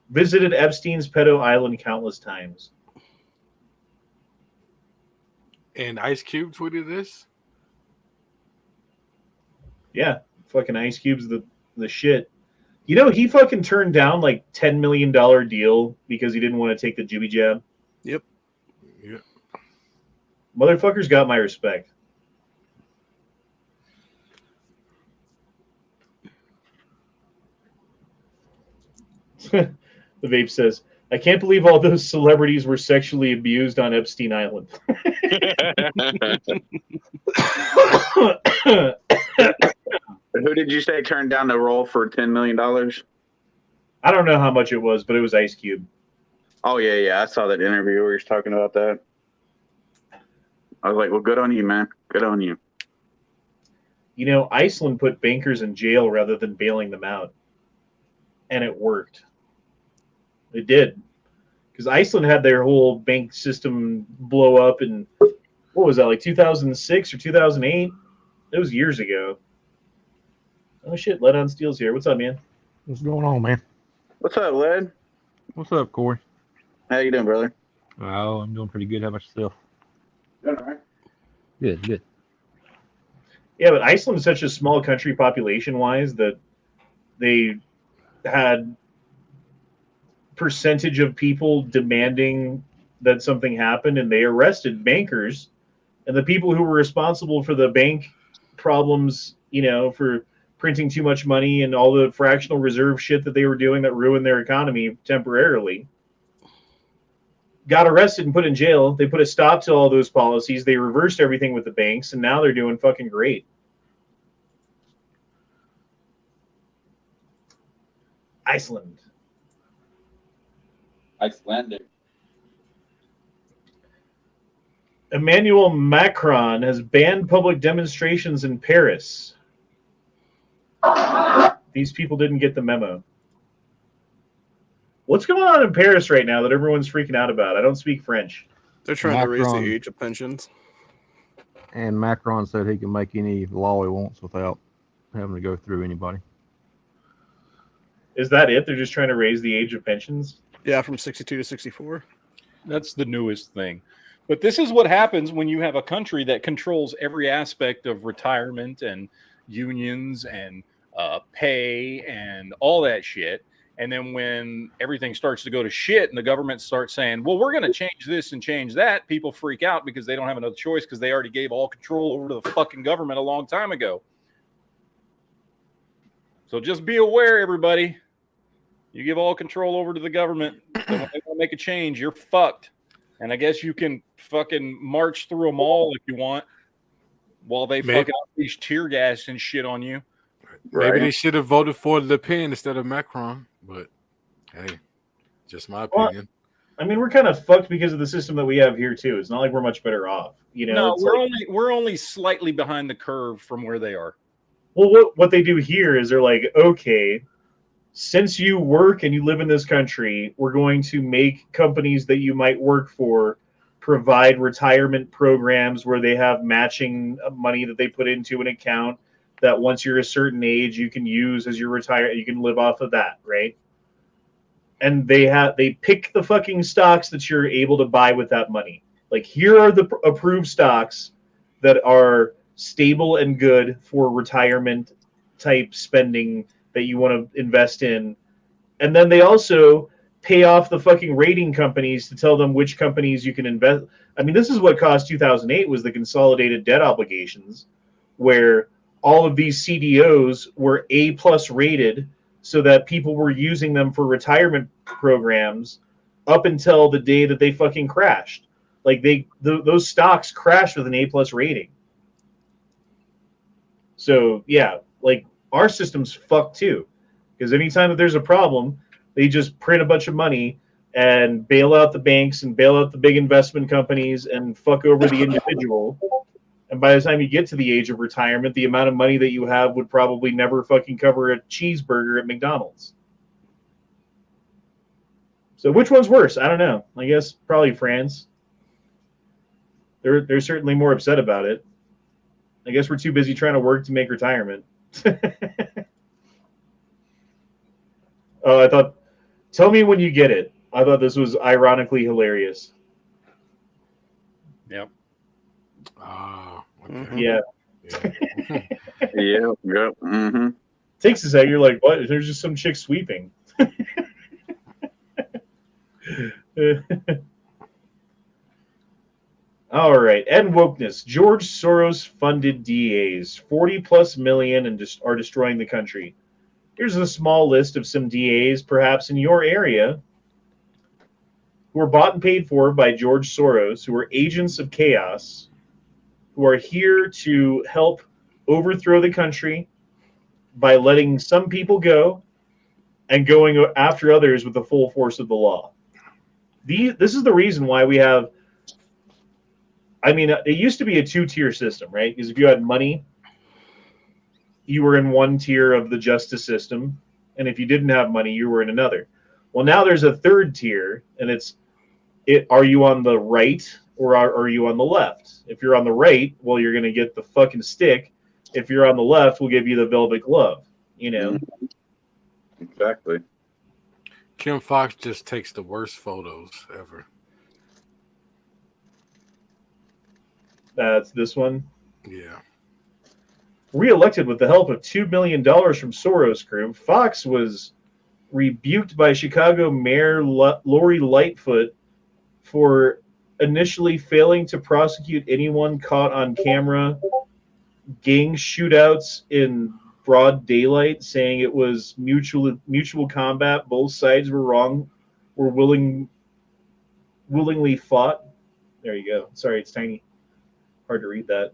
visited Epstein's pedo island countless times. And Ice Cube tweeted this? Yeah, fucking Ice Cube's the shit. You know, he fucking turned down like $10 million deal because he didn't want to take the jibby jab. Yep. Yeah. Motherfucker's got my respect. The vape says, I can't believe all those celebrities were sexually abused on Epstein Island. Who did you say turned down the role for $10 million? I don't know how much it was, but it was Ice Cube. Oh, yeah. I saw that interview where he was talking about that. I was like, well, good on you, man. Good on you. You know, Iceland put bankers in jail rather than bailing them out. And it worked. It did. because Iceland had their whole bank system blow up in, what was that, like 2006 or 2008? It was years ago. Oh shit, Let On Steel's here. What's up, man? What's going on, man? What's up, Led? What's up, Corey? How you doing, brother? Oh, I'm doing pretty good. How about yourself? Doing all right. Good, good. Yeah, but Iceland is such a small country population-wise that they had percentage of people demanding that something happened, and they arrested bankers and the people who were responsible for the bank problems, you know, for printing too much money and all the fractional reserve shit that they were doing that ruined their economy temporarily, got arrested and put in jail. They put a stop to all those policies. They reversed everything with the banks, and now they're doing fucking great. Iceland. Icelandic. Emmanuel Macron has banned public demonstrations in Paris. These people didn't get the memo. What's going on in Paris right now that everyone's freaking out about? I don't speak French. They're trying to raise Macron. the age of pensions. And Macron said he can make any law he wants without having to go through anybody. Is that it? They're just trying to raise the age of pensions? Yeah, from 62 to 64. That's the newest thing. But this is what happens when you have a country that controls every aspect of retirement and unions and pay and all that shit. And then when everything starts to go to shit and the government starts saying, well, we're going to change this and change that, people freak out because they don't have another choice because they already gave all control over to the fucking government a long time ago. So just be aware, everybody. You give all control over to the government, then when they want to make a change, you're fucked. And I guess you can fucking march through them all if you want while they fucking unleash tear gas and shit on you. Maybe they should have voted for Le Pen instead of Macron, but hey, just my opinion. I mean, we're kind of fucked because of the system that we have here too. It's not like we're much better off, you know. No, we're only slightly behind the curve from where they are. Well, what they do here is they're like, okay, since you work and you live in this country, we're going to make companies that you might work for provide retirement programs where they have matching money that they put into an account that once you're a certain age you can use as you retire. You can live off of that, right? And they pick the fucking stocks that you're able to buy with that money. Like, here are the approved stocks that are stable and good for retirement type spending that you want to invest in. And then they also pay off the fucking rating companies to tell them which companies you can invest. I mean, this is what caused 2008 was the consolidated debt obligations, where all of these CDOs were A+ rated so that people were using them for retirement programs up until the day that they fucking crashed. Like, those stocks crashed with an A+ rating. So yeah, like, our system's fucked too, because anytime that there's a problem, they just print a bunch of money and bail out the banks and bail out the big investment companies and fuck over the individual. And by the time you get to the age of retirement, the amount of money that you have would probably never fucking cover a cheeseburger at McDonald's. So which one's worse? I don't know. I guess probably France. They're certainly more upset about it. I guess we're too busy trying to work to make retirement. Oh, I thought, tell me when you get it. I thought this was ironically hilarious. Yep. Okay. Yeah. Yeah. Yep. Mm-hmm. Takes a sec. You're like, what? There's just some chick sweeping. All right. End wokeness. George Soros funded DAs, 40+ million, and are destroying the country. Here's a small list of some DAs, perhaps in your area, who are bought and paid for by George Soros, who are agents of chaos, who are here to help overthrow the country by letting some people go and going after others with the full force of the law. This is the reason why we have, I mean, it used to be a 2-tier system, right? Because if you had money, you were in one tier of the justice system, and if you didn't have money, you were in another. Well, now there's a third tier, and it's Are you on the right or are you on the left? If you're on the right, well, you're going to get the fucking stick. If you're on the left, we'll give you the velvet glove. You know? Exactly. Kim Fox just takes the worst photos ever. That's this one. Yeah. Re-elected with the help of $2 million from Soros Group, Fox was rebuked by Chicago Mayor Lori Lightfoot for initially failing to prosecute anyone caught on camera gang shootouts in broad daylight, saying it was mutual combat. Both sides were wrong, were willingly fought. There you go. Sorry, it's tiny. Hard to read that.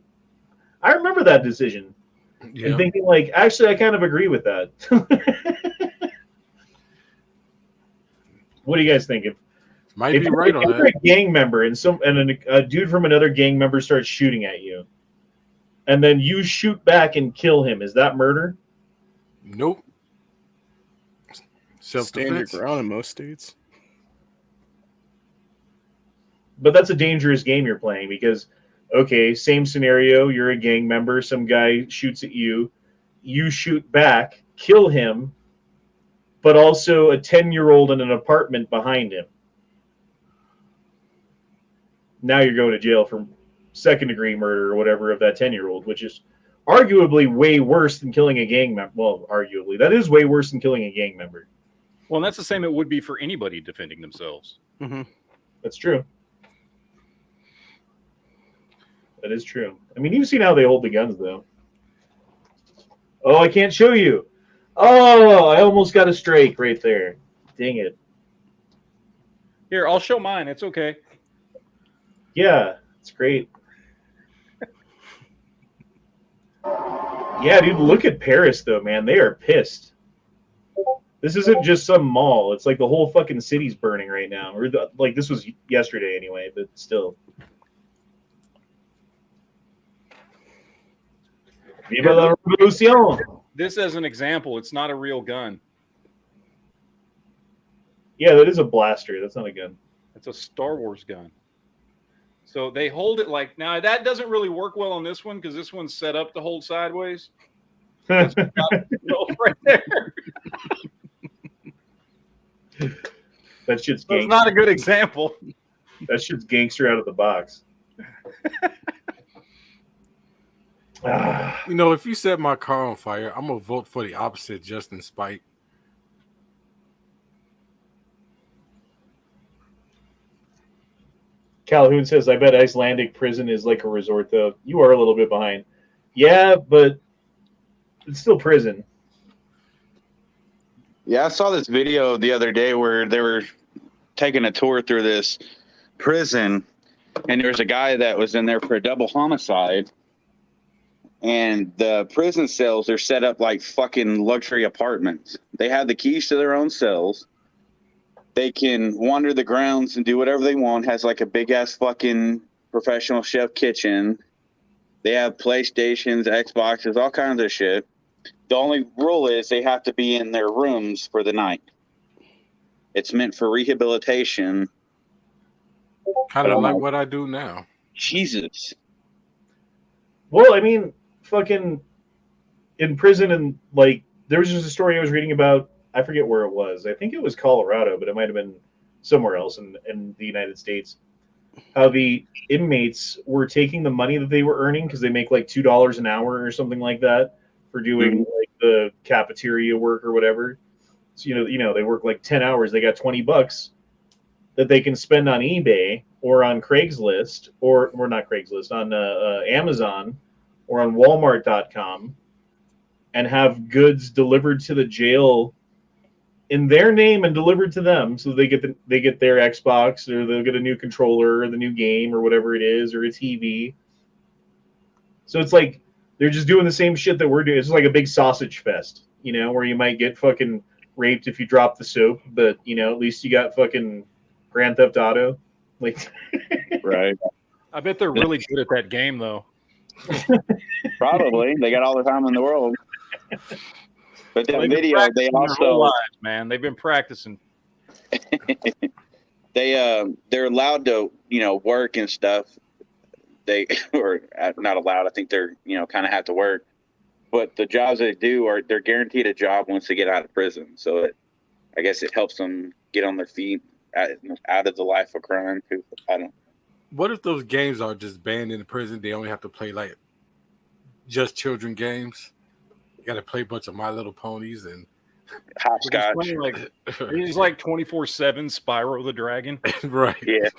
I remember that decision. Yeah. And thinking, like, actually, I kind of agree with that. What do you guys think? Might be right on you're that. a gang member and a dude from another gang member starts shooting at you, and then you shoot back and kill him, is that murder? Nope. Stand your Self-defense. ground in most states. But that's a dangerous game you're playing because, okay, same scenario, you're a gang member, some guy shoots at you, you shoot back, kill him, but also a 10-year-old in an apartment behind him. Now you're going to jail for second-degree murder or whatever of that 10-year-old, which is arguably way worse than killing a gang member. Well, arguably. That is way worse than killing a gang member. Well, and that's the same it would be for anybody defending themselves. Mm-hmm. That's true. That is true. I mean, you've seen how they hold the guns, though. Oh, I can't show you. Oh, I almost got a strike right there. Dang it. Here, I'll show mine. It's okay. Yeah, it's great. Yeah, dude, look at Paris, though, man. They are pissed. This isn't just some mall. It's like the whole fucking city's burning right now. Or like this was yesterday anyway, but still. Viva la revolution! This as an example, it's not a real gun. Yeah, that is a blaster. That's not a gun. It's a Star Wars gun. So they hold it like, now that doesn't really work well on this one because this one's set up to hold sideways. Right there. That shit's So it's gangster. not a good example. That shit's gangster out of the box. You know, if you set my car on fire, I'm gonna vote for the opposite just in spite. Calhoun says, I bet Icelandic prison is like a resort, though. You are a little bit behind. Yeah, but it's still prison. Yeah, I saw this video the other day where they were taking a tour through this prison, and there was a guy that was in there for a double homicide. And the prison cells are set up like fucking luxury apartments. They have the keys to their own cells. They can wander the grounds and do whatever they want. Has like a big ass fucking professional chef kitchen. They have PlayStations, Xboxes, all kinds of shit. The only rule is they have to be in their rooms for the night. It's meant for rehabilitation. Kind of like what I do now. Jesus. Well, I mean, fucking in prison, and like there was just a story I was reading about. I forget where it was. I think it was Colorado, but it might have been somewhere else in the United States. How the inmates were taking the money that they were earning because they make like $2 an hour or something like that for doing like the cafeteria work or whatever. So you know they work like 10 hours. They got $20 that they can spend on eBay or on Craigslist or not Craigslist, on Amazon or on Walmart.com, and have goods delivered to the jail in their name and delivered to them, so they get their Xbox, or they'll get a new controller or the new game or whatever it is, or a TV. So it's like they're just doing the same shit that we're doing. It's like a big sausage fest, you know, where you might get fucking raped if you drop the soap, but you know, at least you got fucking Grand Theft Auto. Like, Right. I bet they're really good at that game, though. Probably. They got all the time in the world. But that video, they Their whole also lives, man. They've been practicing. they're allowed to, work and stuff. They or not allowed. I think they're, kind of have to work. But the jobs they do they're guaranteed a job once they get out of prison. So I guess it helps them get on their feet out of the life of crime. I don't. What if those games are just banned in the prison? They only have to play like just children games. You got to play a bunch of My Little Ponies and hopscotch. He's like 24/7 Spyro the Dragon. Right. Yeah.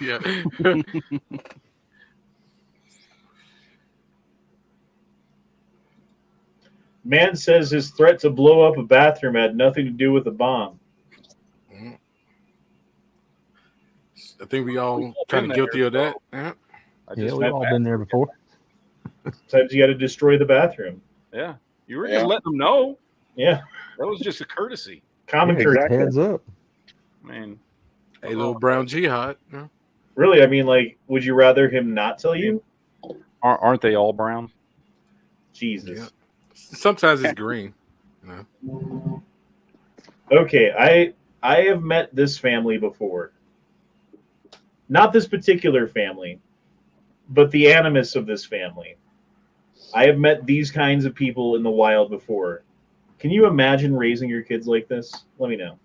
Man says his threat to blow up a bathroom had nothing to do with a bomb. I think we all kind of guilty of that. Yeah. Yeah, we've all been there before. Sometimes you got to destroy the bathroom. Yeah. You were just letting them know. Yeah. That was just a courtesy. Common courtesy. Heads up. Man. A little brown jihad. Yeah. Really? I mean, like, would you rather him not tell you? Aren't they all brown? Jesus. Yeah. Sometimes it's green. Okay, I have met this family before. Not this particular family, but the animus of this family. I have met these kinds of people in the wild before. Can you imagine raising your kids like this? Let me know.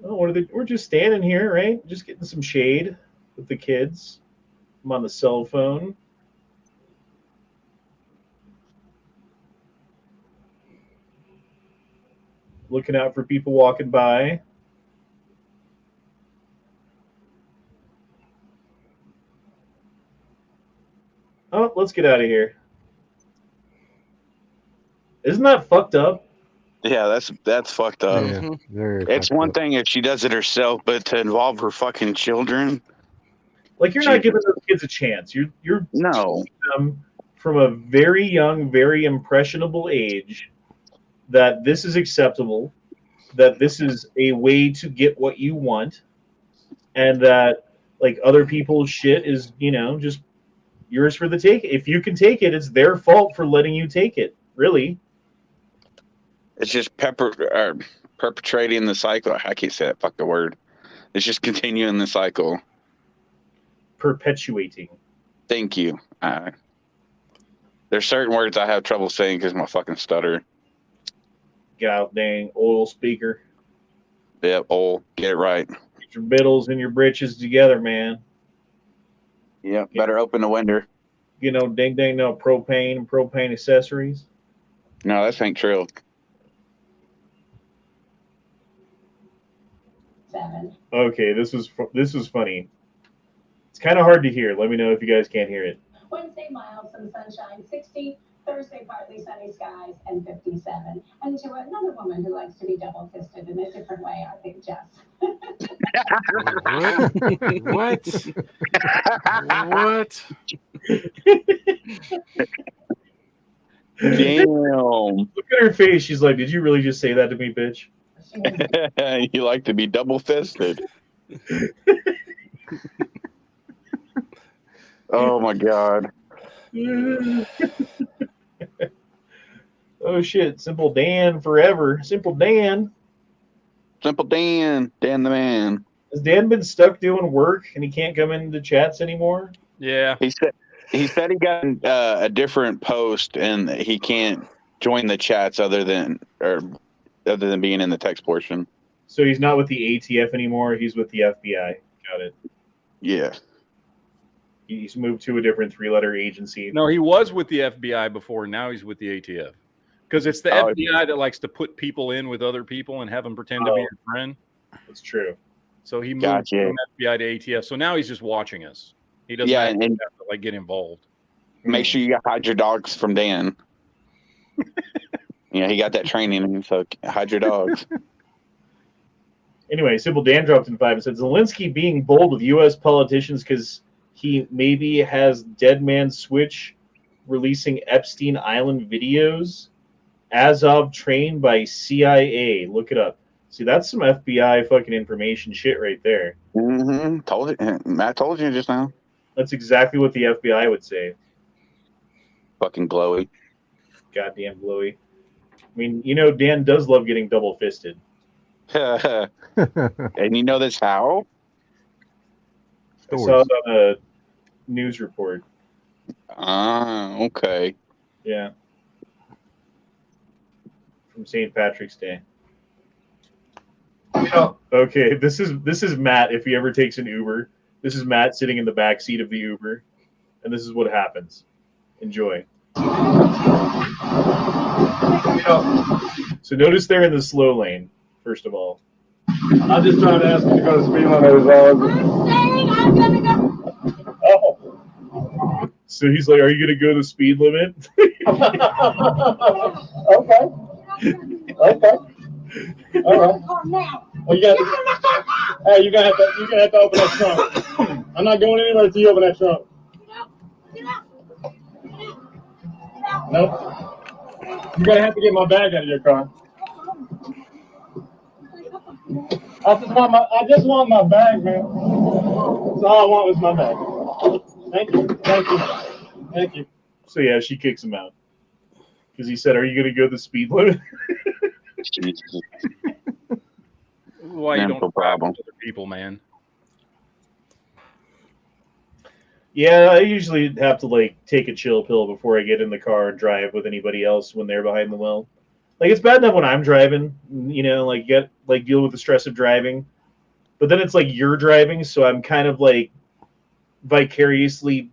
Oh, we're just standing here, right? Just getting some shade with the kids. I'm on the cell phone. Looking out for people walking by. Oh, let's get out of here. Isn't that fucked up? Yeah, that's fucked up. Yeah, very It's fucked one up. thing if she does it herself, but to involve her fucking children. Like, you're not giving those kids a chance. You're No. teaching them from a very young, very impressionable age that this is acceptable, that this is a way to get what you want, and that, like, other people's shit is, just yours for the take. If you can take it, it's their fault for letting you take it. Really. It's just perpetrating the cycle. I can't say that fucking word. It's just continuing the cycle. Perpetuating. Thank you. There's certain words I have trouble saying because my fucking stutter. Get out, dang oil speaker. Yep, get it right. Get your biddles and your britches together, man. Yep, better open the window. Ding dang, no propane and propane accessories. No, that's Hank Trill. 7. Okay, this was funny. It's kind of hard to hear. Let me know if you guys can't hear it. Wednesday, mild, some sunshine, 60. Thursday, partly sunny skies, and 57. And to another woman who likes to be double-fisted in a different way, I think, Jess. What? What? Damn. Look at her face. She's like, "Did you really just say that to me, bitch?" You like to be double fisted. Oh my god. Oh shit, Simple Dan forever. Simple Dan. Simple Dan the man. Has Dan been stuck doing work and he can't come into chats anymore? Yeah. He said he got a different post and he can't join the chats other than being in the text portion. So he's not with the ATF anymore. He's with the FBI. Got it. Yeah. He's moved to a different 3-letter agency. No, he was with the FBI before. Now he's with the ATF. Because it's the FBI that likes to put people in with other people and have them pretend to be your friend. That's true. So he moved from FBI to ATF. So now he's just watching us. He doesn't have to get involved. Make sure you hide your dogs from Dan. He got that training, so hide your dogs. Anyway, Simple Dan dropped in 5 and said, Zelensky being bold with U.S. politicians because he maybe has Dead Man Switch releasing Epstein Island videos. Azov trained by CIA. Look it up. See, that's some FBI fucking information shit right there. Mm-hmm. Told you. Matt told you just now. That's exactly what the FBI would say. Fucking glowy. Goddamn blowy. I mean, you know, Dan does love getting double fisted. And you know this how? I saw it on a news report. Ah, okay. Yeah. From St. Patrick's Day. Okay, this is Matt if he ever takes an Uber. This is Matt sitting in the back seat of the Uber, and this is what happens. Enjoy. So notice they're in the slow lane, first of all. I'm just trying to ask you to go to speed limit as well. I'm saying I'm gonna go. Oh. So he's like, "Are you gonna go the speed limit?" Okay. Okay. All right. Well, you're gonna have to open that trunk. I'm not going anywhere until you open that trunk. Nope. You're gonna have to get my bag out of your car. I just want my bag, man. That's all I want was my bag. Thank you. Thank you. Thank you. So yeah, she kicks him out because he said, "Are you gonna go the speed limit?" Why you don't problem with other people, man? Yeah, I usually have to like take a chill pill before I get in the car and drive with anybody else when they're behind the wheel. Like it's bad enough when I'm driving, you know, like deal with the stress of driving. But then it's like you're driving, so I'm kind of like vicariously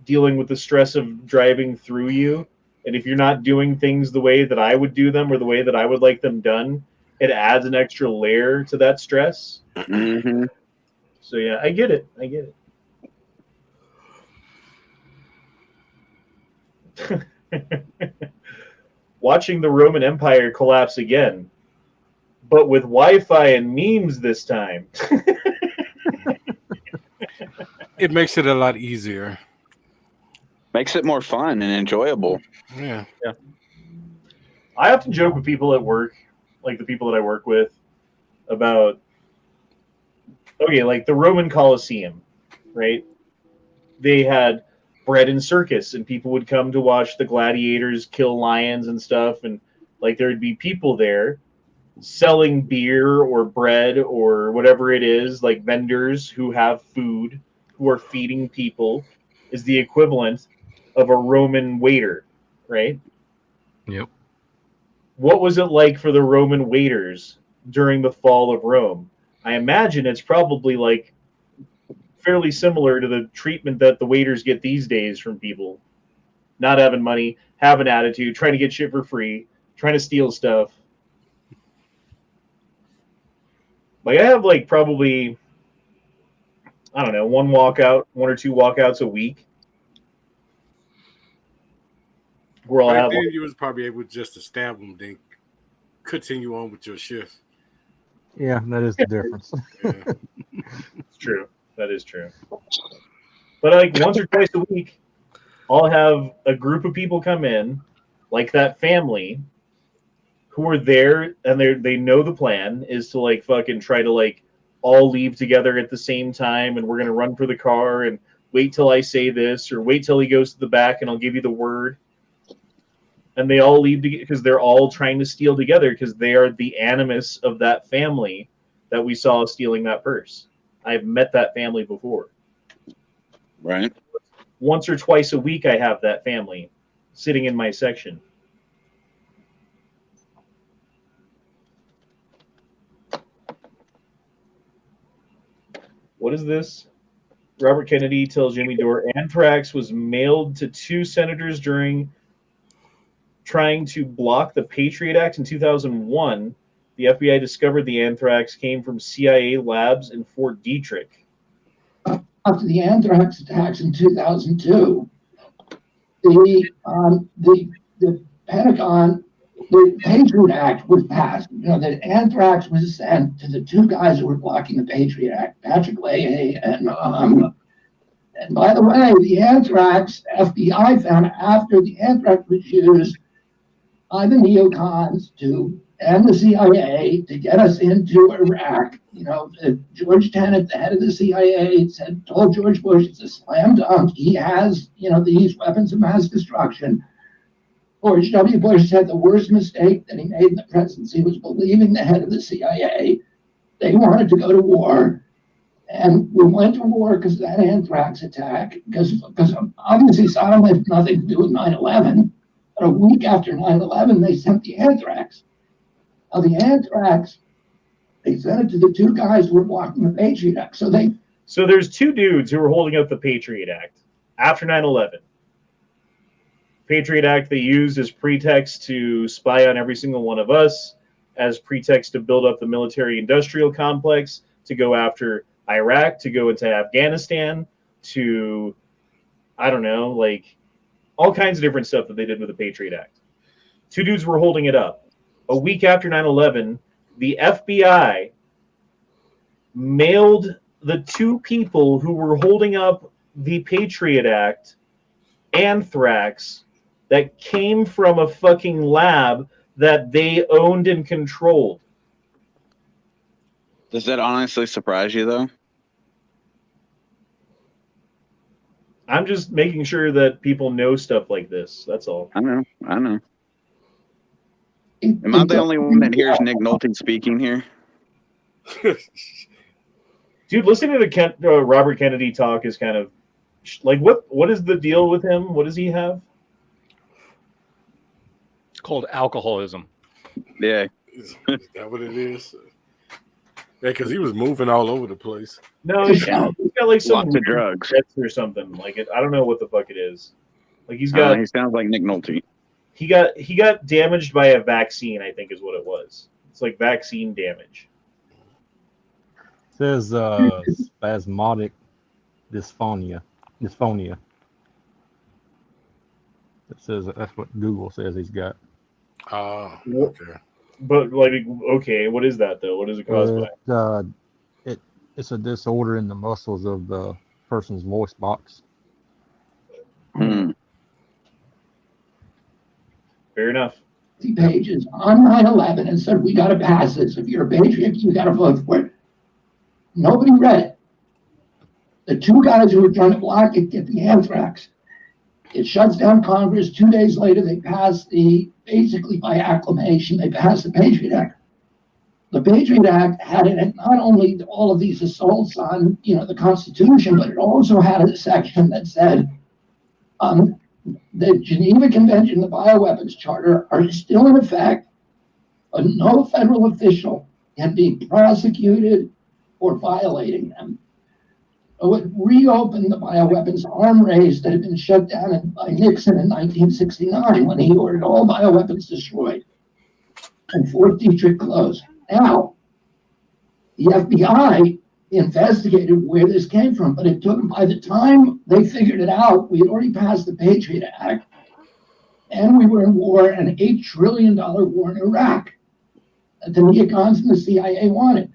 dealing with the stress of driving through you. And if you're not doing things the way that I would do them or the way that I would like them done, it adds an extra layer to that stress. Mm-hmm. So yeah, I get it. I get it. Watching the Roman Empire collapse again, but with Wi-Fi and memes this time. It makes it a lot easier. Makes it more fun and enjoyable. Yeah. Yeah. I often joke with people at work, like the people that I work with, about, okay, like the Roman Colosseum, right? They had bread and circus, and people would come to watch the gladiators kill lions and stuff, and like there would be people there selling beer or bread or whatever it is, like vendors who have food, who are feeding people, is the equivalent of a Roman waiter, right? Yep. What was it like for the Roman waiters during the fall of Rome? I imagine it's probably like fairly similar to the treatment that the waiters get these days from people. Not having money, having attitude, trying to get shit for free, trying to steal stuff. Like I have like probably, I don't know, one or two walkouts a week. Where I'll Back have then, like, you was probably able just to stab them, then continue on with your shift. Yeah, that is the difference. Yeah. it's true. That is true. But like once or twice a week, I'll have a group of people come in, like that family, who are there and they know the plan is to like fucking try to like all leave together at the same time, and we're gonna run for the car and wait till I say this or wait till he goes to the back and I'll give you the word. And they all leave because they're all trying to steal together because they are the animus of that family that we saw stealing that purse. I've met that family before. Right. Once or twice a week, I have that family sitting in my section. What is this? Robert Kennedy tells Jimmy Dore anthrax was mailed to 2 senators during trying to block the Patriot Act in 2001. The FBI discovered the anthrax came from CIA labs in Fort Detrick. After the anthrax attacks in 2002, the Pentagon, the Patriot Act was passed. You know, the anthrax was sent to the 2 guys who were blocking the Patriot Act, Patrick Leahy and by the way, the anthrax, FBI found after the anthrax was used by the neocons and the CIA to get us into Iraq. You know, George Tenet, the head of the CIA, told George Bush it's a slam dunk. He has, you know, these weapons of mass destruction. George W. Bush said the worst mistake that he made in the presidency was believing the head of the CIA. They wanted to go to war. And we went to war because of that anthrax attack, because obviously Saddam had nothing to do with 9/11. But a week after 9/11, they sent the anthrax. Now, the anthrax, they sent it to the two guys who were blocking the Patriot Act. So there's two dudes who were holding up the Patriot Act after 9/11. Patriot Act they used as pretext to spy on every single one of us, as pretext to build up the military-industrial complex, to go after Iraq, to go into Afghanistan, to, I don't know, like all kinds of different stuff that they did with the Patriot Act. Two dudes were holding it up. A week after 9/11, the FBI mailed the two people who were holding up the Patriot Act anthrax that came from a fucking lab that they owned and controlled. Does that honestly surprise you, though? I'm just making sure that people know stuff like this. That's all. I know. Am I the only one that hears Nick Nolte speaking here? Dude, listening to Robert Kennedy talk is kind of like, what is the deal with him? What does he have? It's called alcoholism. Yeah. Is that what it is? Yeah, because he was moving all over the place. No, he's got like some lots of drugs or something. Like I don't know what the fuck it is. Like he's got. He sounds like Nick Nolte. He got damaged by a vaccine, I think is what it was. It's like vaccine damage. It says spasmodic dysphonia. It says that's what Google says he's got. Okay. But like, okay, what is that though? What is it caused by? It's a disorder in the muscles of the person's voice box. Fair enough. Pages on 9/11 and said, we got to pass this. If you're a patriot, you got to vote for it. Nobody read it. The two guys who were trying to block it get the anthrax. It shuts down Congress. 2 days later, they pass basically by acclamation, they passed the Patriot Act. The Patriot Act had in it not only all of these assaults on, the Constitution, but it also had a section that said the Geneva Convention, the Bioweapons Charter are still in effect, but no federal official can be prosecuted for violating them. So it reopened the bioweapons arm race that had been shut down by Nixon in 1969 when he ordered all bioweapons destroyed and Fort Detrick closed. Now, the FBI investigated where this came from, but it took them, by the time they figured it out, we had already passed the Patriot Act, and we were in war, an $8 trillion war in Iraq that the neocons and the CIA wanted.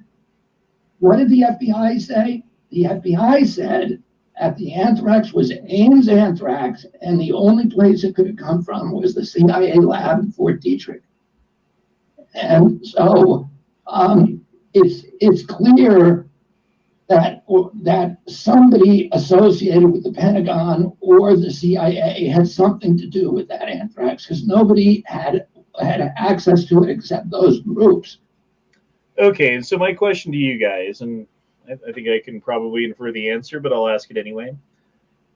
What did the FBI say? The FBI said that the anthrax was Ames anthrax, and the only place it could have come from was the CIA lab in Fort Detrick. And so it's clear that somebody associated with the Pentagon or the CIA had something to do with that anthrax, because nobody had access to it except those groups. Okay, so my question to you guys, and I think I can probably infer the answer, but I'll ask it anyway,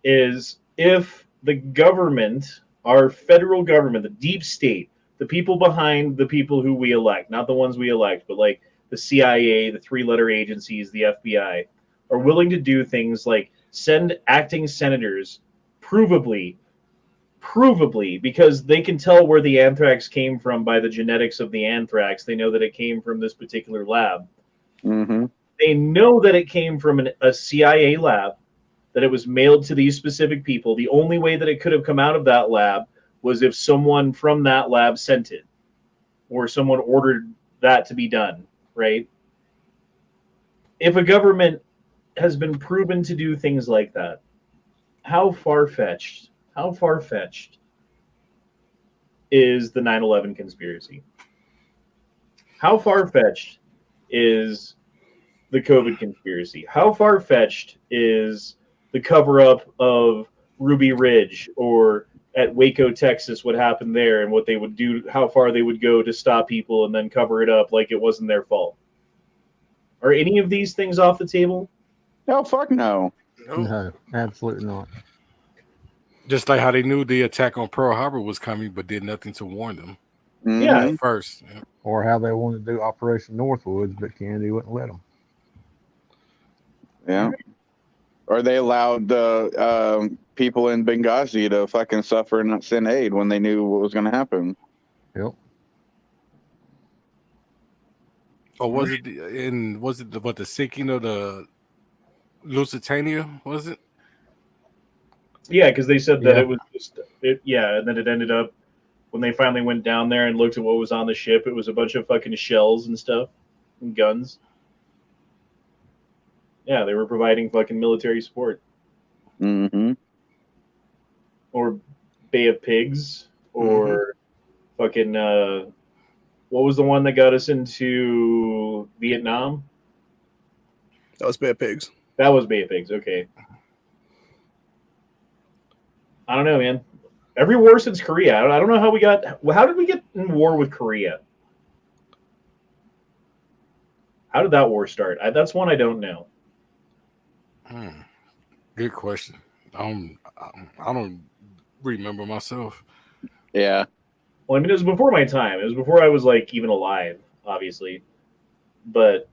is if the government, our federal government, the deep state, the people behind the people who we elect, not the ones we elect, but like the CIA, the three-letter agencies, the FBI, are willing to do things like send acting senators provably, because they can tell where the anthrax came from by the genetics of the anthrax. They know that it came from this particular lab. Mm-hmm. They know that it came from a CIA lab, that it was mailed to these specific people. The only way that it could have come out of that lab was if someone from that lab sent it, or someone ordered that to be done, right? If a government has been proven to do things like that, how far-fetched is the 9/11 conspiracy? How far-fetched is the COVID conspiracy? How far-fetched is the cover-up of Ruby Ridge or at Waco, Texas, what happened there and what they would do, how far they would go to stop people and then cover it up like it wasn't their fault. Are any of these things off the table? No, fuck no. No, absolutely not. Just like how they knew the attack on Pearl Harbor was coming, but did nothing to warn them. Yeah. Mhm. First. Yeah. Or how they wanted to do Operation Northwoods, but Kennedy wouldn't let them. Yeah. Or they allowed the people in Benghazi to fucking suffer and not send aid when they knew what was going to happen. Yep. Or was it the sinking of the Lusitania? Was it? Yeah, because they said that Yeah. it was just and then it ended up when they finally went down there and looked at what was on the ship, it was a bunch of fucking shells and stuff and guns. Yeah, they were providing fucking military support. Mm-hmm. Or Bay of Pigs, or fucking what was the one that got us into Vietnam? That was Bay of Pigs. That was Bay of Pigs. Okay. I don't know, man. Every war since Korea. I don't know how we got. How did we get in war with Korea? How did that war start? That's one I don't know. Good question. I don't remember myself. Yeah. Well, I mean, it was before my time. It was before I was like even alive, obviously. But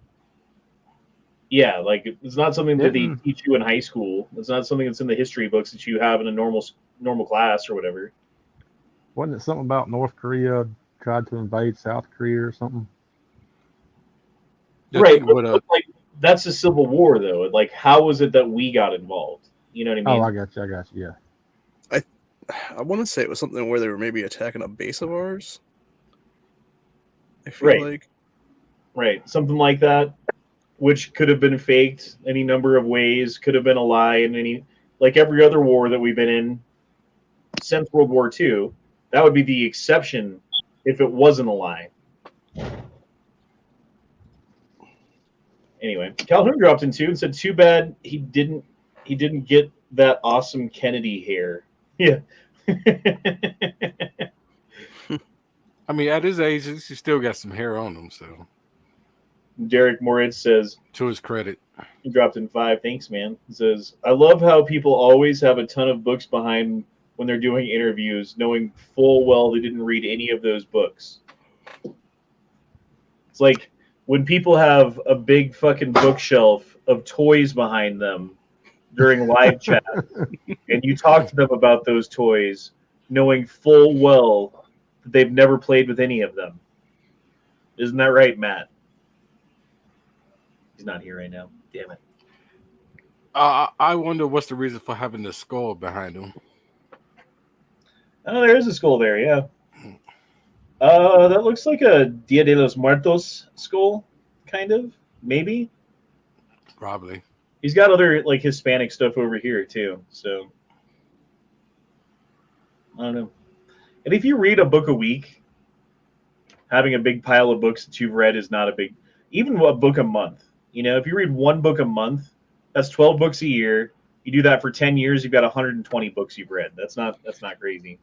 yeah, like it's not something that they teach you in high school. It's not something that's in the history books that you have in a normal class or whatever. Wasn't it something about North Korea tried to invade South Korea or something? Right, but like that's a civil war, though. Like, how was it that we got involved? You know what I mean? Oh, I got you. Yeah. I want to say it was something where they were maybe attacking a base of ours. I feel like. Right, something like that, which could have been faked any number of ways, could have been a lie, and like every other war that we've been in since World War II, that would be the exception if it wasn't a lie. Anyway, Calhoun dropped in too and said, "Too bad he didn't get that awesome Kennedy hair." Yeah. I mean, at his age, he still got some hair on him. So, Derek Moritz says, to his credit, he dropped in 5. Thanks, man. He says, "I love how people always have a ton of books behind when they're doing interviews, knowing full well they didn't read any of those books." It's like when people have a big fucking bookshelf of toys behind them during live chat, and you talk to them about those toys, knowing full well that they've never played with any of them. Isn't that right, Matt? He's not here right now. Damn it. I wonder what's the reason for having the skull behind him. Oh, there is a skull there, yeah. That looks like a Dia de los Muertos skull, kind of, maybe. Probably. He's got other like Hispanic stuff over here too, so I don't know. And if you read a book a week, having a big pile of books that you've read is not a big. Even a book a month, you know, if you read one book a month, that's 12 books a year. You do that for 10 years, you've got 120 books you've read. That's not crazy.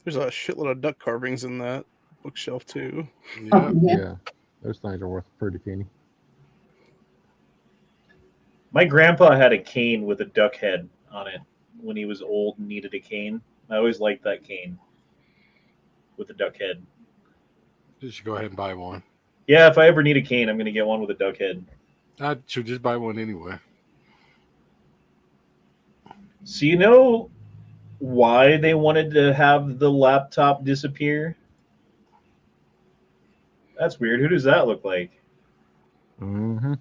There's a shitload of duck carvings in that bookshelf too. Yeah. Yeah. Those things are worth a pretty penny. My grandpa had a cane with a duck head on it when he was old and needed a cane. I always liked that cane with a duck head. You should go ahead and buy one. Yeah, if I ever need a cane, I'm going to get one with a duck head. I should just buy one anyway. So you know why they wanted to have the laptop disappear? That's weird. Who does that look like? Mm-hmm.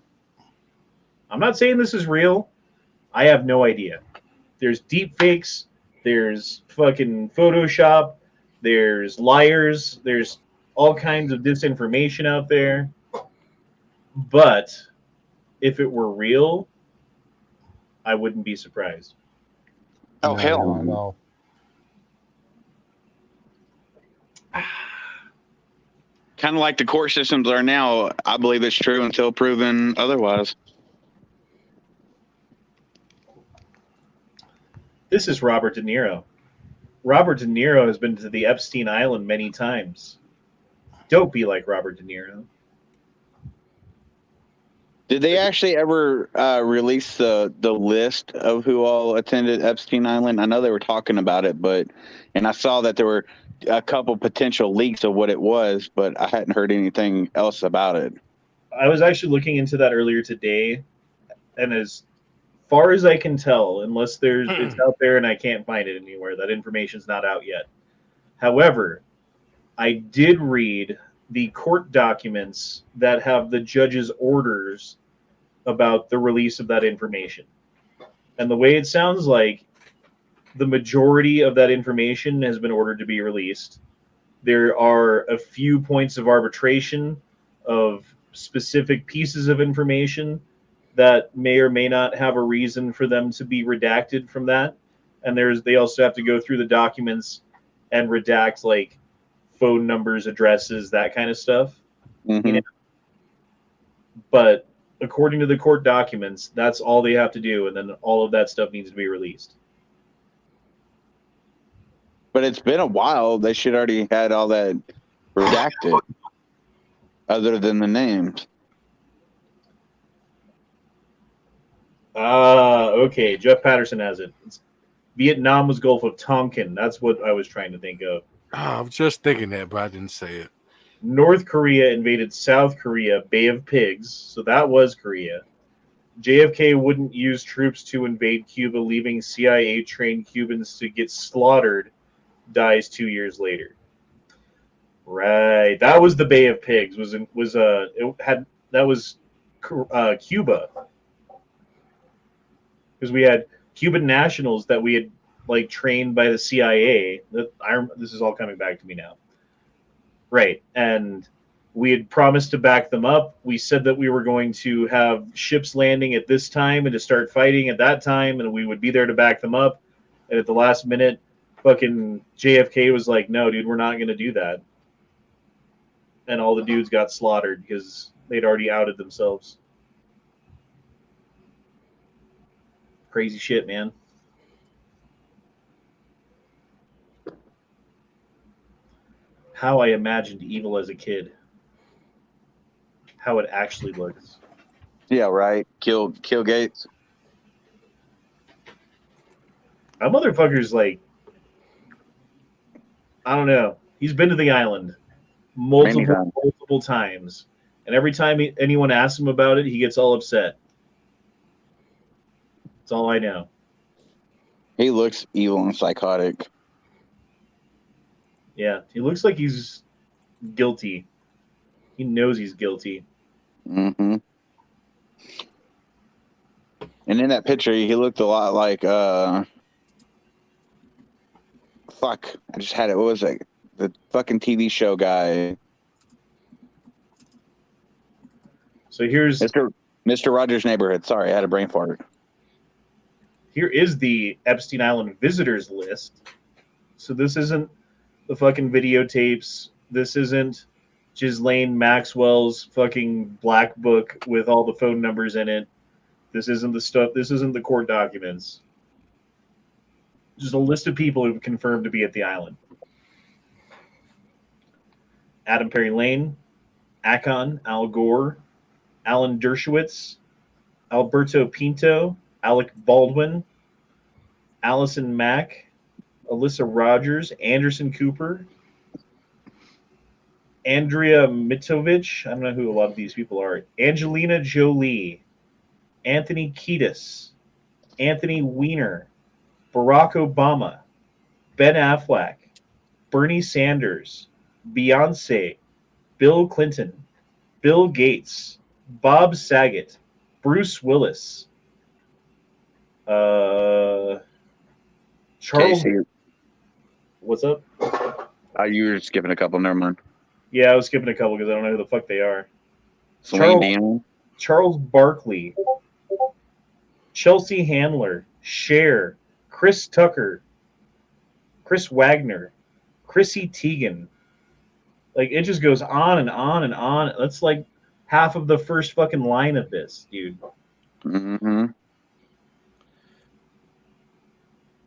I'm not saying this is real. I have no idea. There's deep fakes. There's fucking Photoshop. There's liars. There's all kinds of disinformation out there. But if it were real, I wouldn't be surprised. Oh, No, hell not at no. all. Kind of like the court systems are now. I believe it's true until proven otherwise. This is Robert De Niro. Robert De Niro has been to the Epstein Island many times. Don't be like Robert De Niro. Did they actually ever release the list of who all attended Epstein Island? I know they were talking about it, and I saw that there were a couple potential leaks of what it was, but I hadn't heard anything else about it. I was actually looking into that earlier today, and as far as I can tell, unless it's out there and I can't find it anywhere, that information's not out yet. However, I did read the court documents that have the judge's orders about the release of that information. And the way it sounds like, the majority of that information has been ordered to be released. There are a few points of arbitration of specific pieces of information that may or may not have a reason for them to be redacted from that. And they also have to go through the documents and redact like phone numbers, addresses, that kind of stuff. Mm-hmm. You know? But according to the court documents, that's all they have to do, and then all of that stuff needs to be released. But it's been a while. They should already had all that redacted, other than the names. Okay. Jeff Patterson has it. Vietnam was Gulf of Tonkin. That's what I was trying to think of. I was just thinking that, but I didn't say it. North Korea invaded South Korea, Bay of Pigs. So that was Korea. JFK wouldn't use troops to invade Cuba, leaving CIA-trained Cubans to get slaughtered. Dies 2 years later. Right. That was the Bay of Pigs. That was Cuba. Because we had Cuban nationals that we had like trained by the CIA. This is all coming back to me now. Right. And we had promised to back them up. We said that we were going to have ships landing at this time and to start fighting at that time, and we would be there to back them up. And at the last minute, fucking JFK was like, no, dude, we're not going to do that. And all the dudes got slaughtered because they'd already outed themselves. Crazy shit, man. How I imagined evil as a kid. How it actually looks. Yeah, right. Kill Gates. That motherfucker's like, I don't know. He's been to the island multiple times. And every time anyone asks him about it, he gets all upset. That's all I know. He looks evil and psychotic. Yeah, he looks like he's guilty. He knows he's guilty. Mm-hmm. And in that picture, he looked a lot like fuck. I just had it. What was it? The fucking TV show guy. So here's Mr. Rogers' Neighborhood. Sorry, I had a brain fart. Here is the Epstein Island visitors list. So this isn't the fucking videotapes. This isn't Ghislaine Maxwell's fucking black book with all the phone numbers in it. This isn't the stuff. This isn't the court documents. Just a list of people who've confirmed to be at the island. Adam Perry Lane, Akon, Al Gore, Alan Dershowitz, Alberto Pinto, Alec Baldwin, Allison Mack, Alyssa Rogers, Anderson Cooper, Andrea Mitovich, I don't know who a lot of these people are, Angelina Jolie, Anthony Kiedis, Anthony Weiner, Barack Obama, Ben Affleck, Bernie Sanders, Beyonce, Bill Clinton, Bill Gates, Bob Saget, Bruce Willis, Charles. Casey. What's up? You were skipping a couple. Never mind. Yeah, I was skipping a couple because I don't know who the fuck they are. Celine Dion. Charles Barkley, Chelsea Handler, Cher, Chris Tucker, Chris Wagner, Chrissy Teigen. Like, it just goes on and on and on. That's like half of the first fucking line of this, dude. Mm-hmm.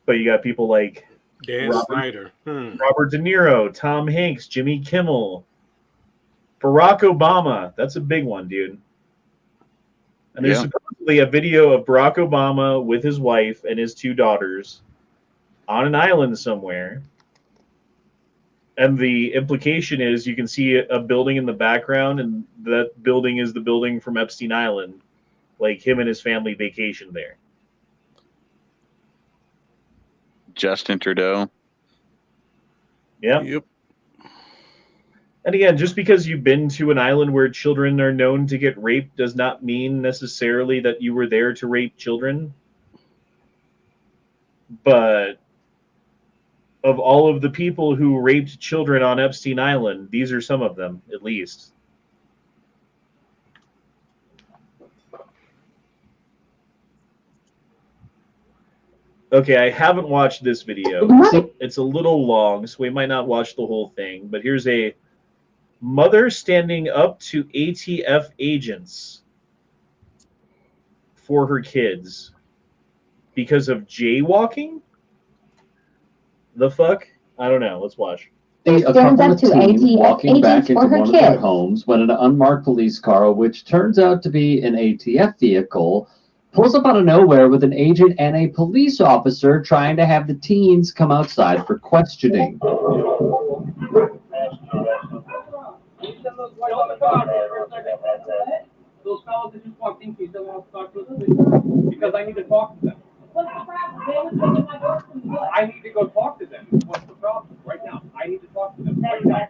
But you got people like Dan Snyder. Robert De Niro, Tom Hanks, Jimmy Kimmel, Barack Obama. That's a big one, dude. And there's supposedly a video of Barack Obama with his wife and his 2 daughters on an island somewhere. And the implication is you can see a building in the background, and that building is the building from Epstein Island. Like him and his family vacation there. Justin Trudeau. Yeah. Yep. And again, just because you've been to an island where children are known to get raped does not mean necessarily that you were there to rape children. But of all of the people who raped children on Epstein Island, these are some of them, at least. Okay, I haven't watched this video. It's a little long, so we might not watch the whole thing. But here's a mother standing up to ATF agents for her kids because of jaywalking? The fuck? I don't know. Let's watch. A couple of teens walking back into one of their homes when an unmarked police car, which turns out to be an ATF vehicle, pulls up out of nowhere with an agent and a police officer trying to have the teens come outside for questioning. Those fellows that just walked in, please don't want to talk to us, please, because I need to talk to them. What's the problem? I need to go talk to them. What's the problem? Right now. I need to talk to them. Right now.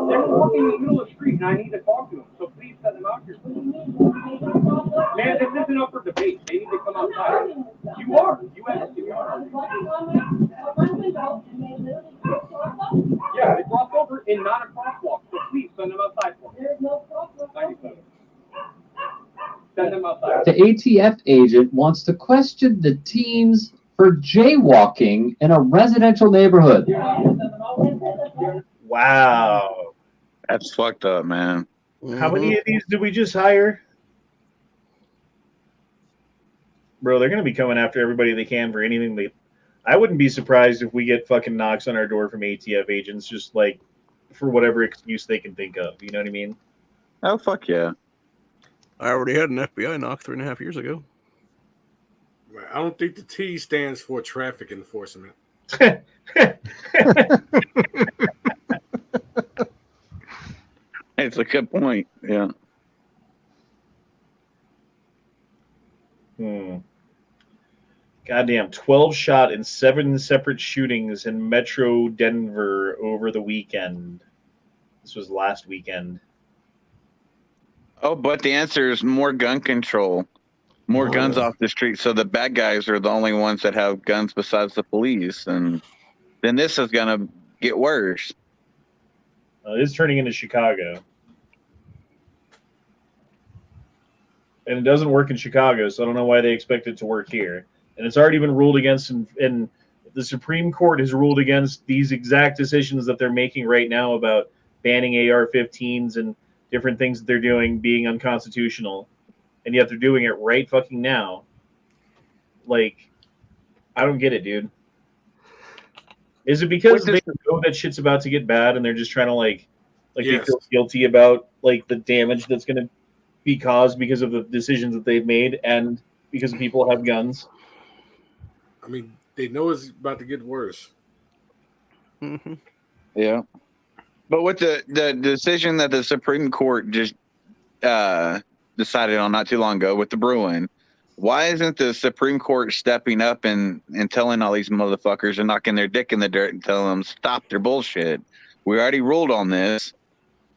They're walking in the middle of the street, and I need to talk to them. So please send them out here. Man, this isn't up for debate. They need to come outside. You are. You asked. You are. Yeah, they crossed over in not a crosswalk. So please send them outside for me. There's no crosswalk. 97. Send them outside. The ATF agent wants to question the teens for jaywalking in a residential neighborhood. Wow. That's fucked up, man. How many of these did we just hire? Bro, they're going to be coming after everybody they can for anything they... I wouldn't be surprised if we get fucking knocks on our door from ATF agents just like for whatever excuse they can think of. You know what I mean? Oh, fuck yeah. I already had an FBI knock 3.5 years ago. I don't think the T stands for traffic enforcement. It's a good point. Yeah. Goddamn, 12 shot in 7 separate shootings in Metro Denver over the weekend. This was last weekend. Oh, but the answer is more gun control. More guns off the street. So the bad guys are the only ones that have guns besides the police. And then this is going to get worse. It is turning into Chicago. And it doesn't work in Chicago, so I don't know why they expect it to work here. And it's already been ruled against, and the Supreme Court has ruled against these exact decisions that they're making right now about banning AR-15s and different things that they're doing being unconstitutional. And yet they're doing it right fucking now. Like, I don't get it, dude. Is it because they know that shit's about to get bad and they're just trying to like they feel guilty about like the damage that's going to be caused because of the decisions that they've made and because people have guns? I mean, they know it's about to get worse. Mm-hmm. Yeah. But with the decision that the Supreme Court just decided on not too long ago with the Bruin, why isn't the Supreme Court stepping up and telling all these motherfuckers and knocking their dick in the dirt and telling them stop their bullshit? We already ruled on this.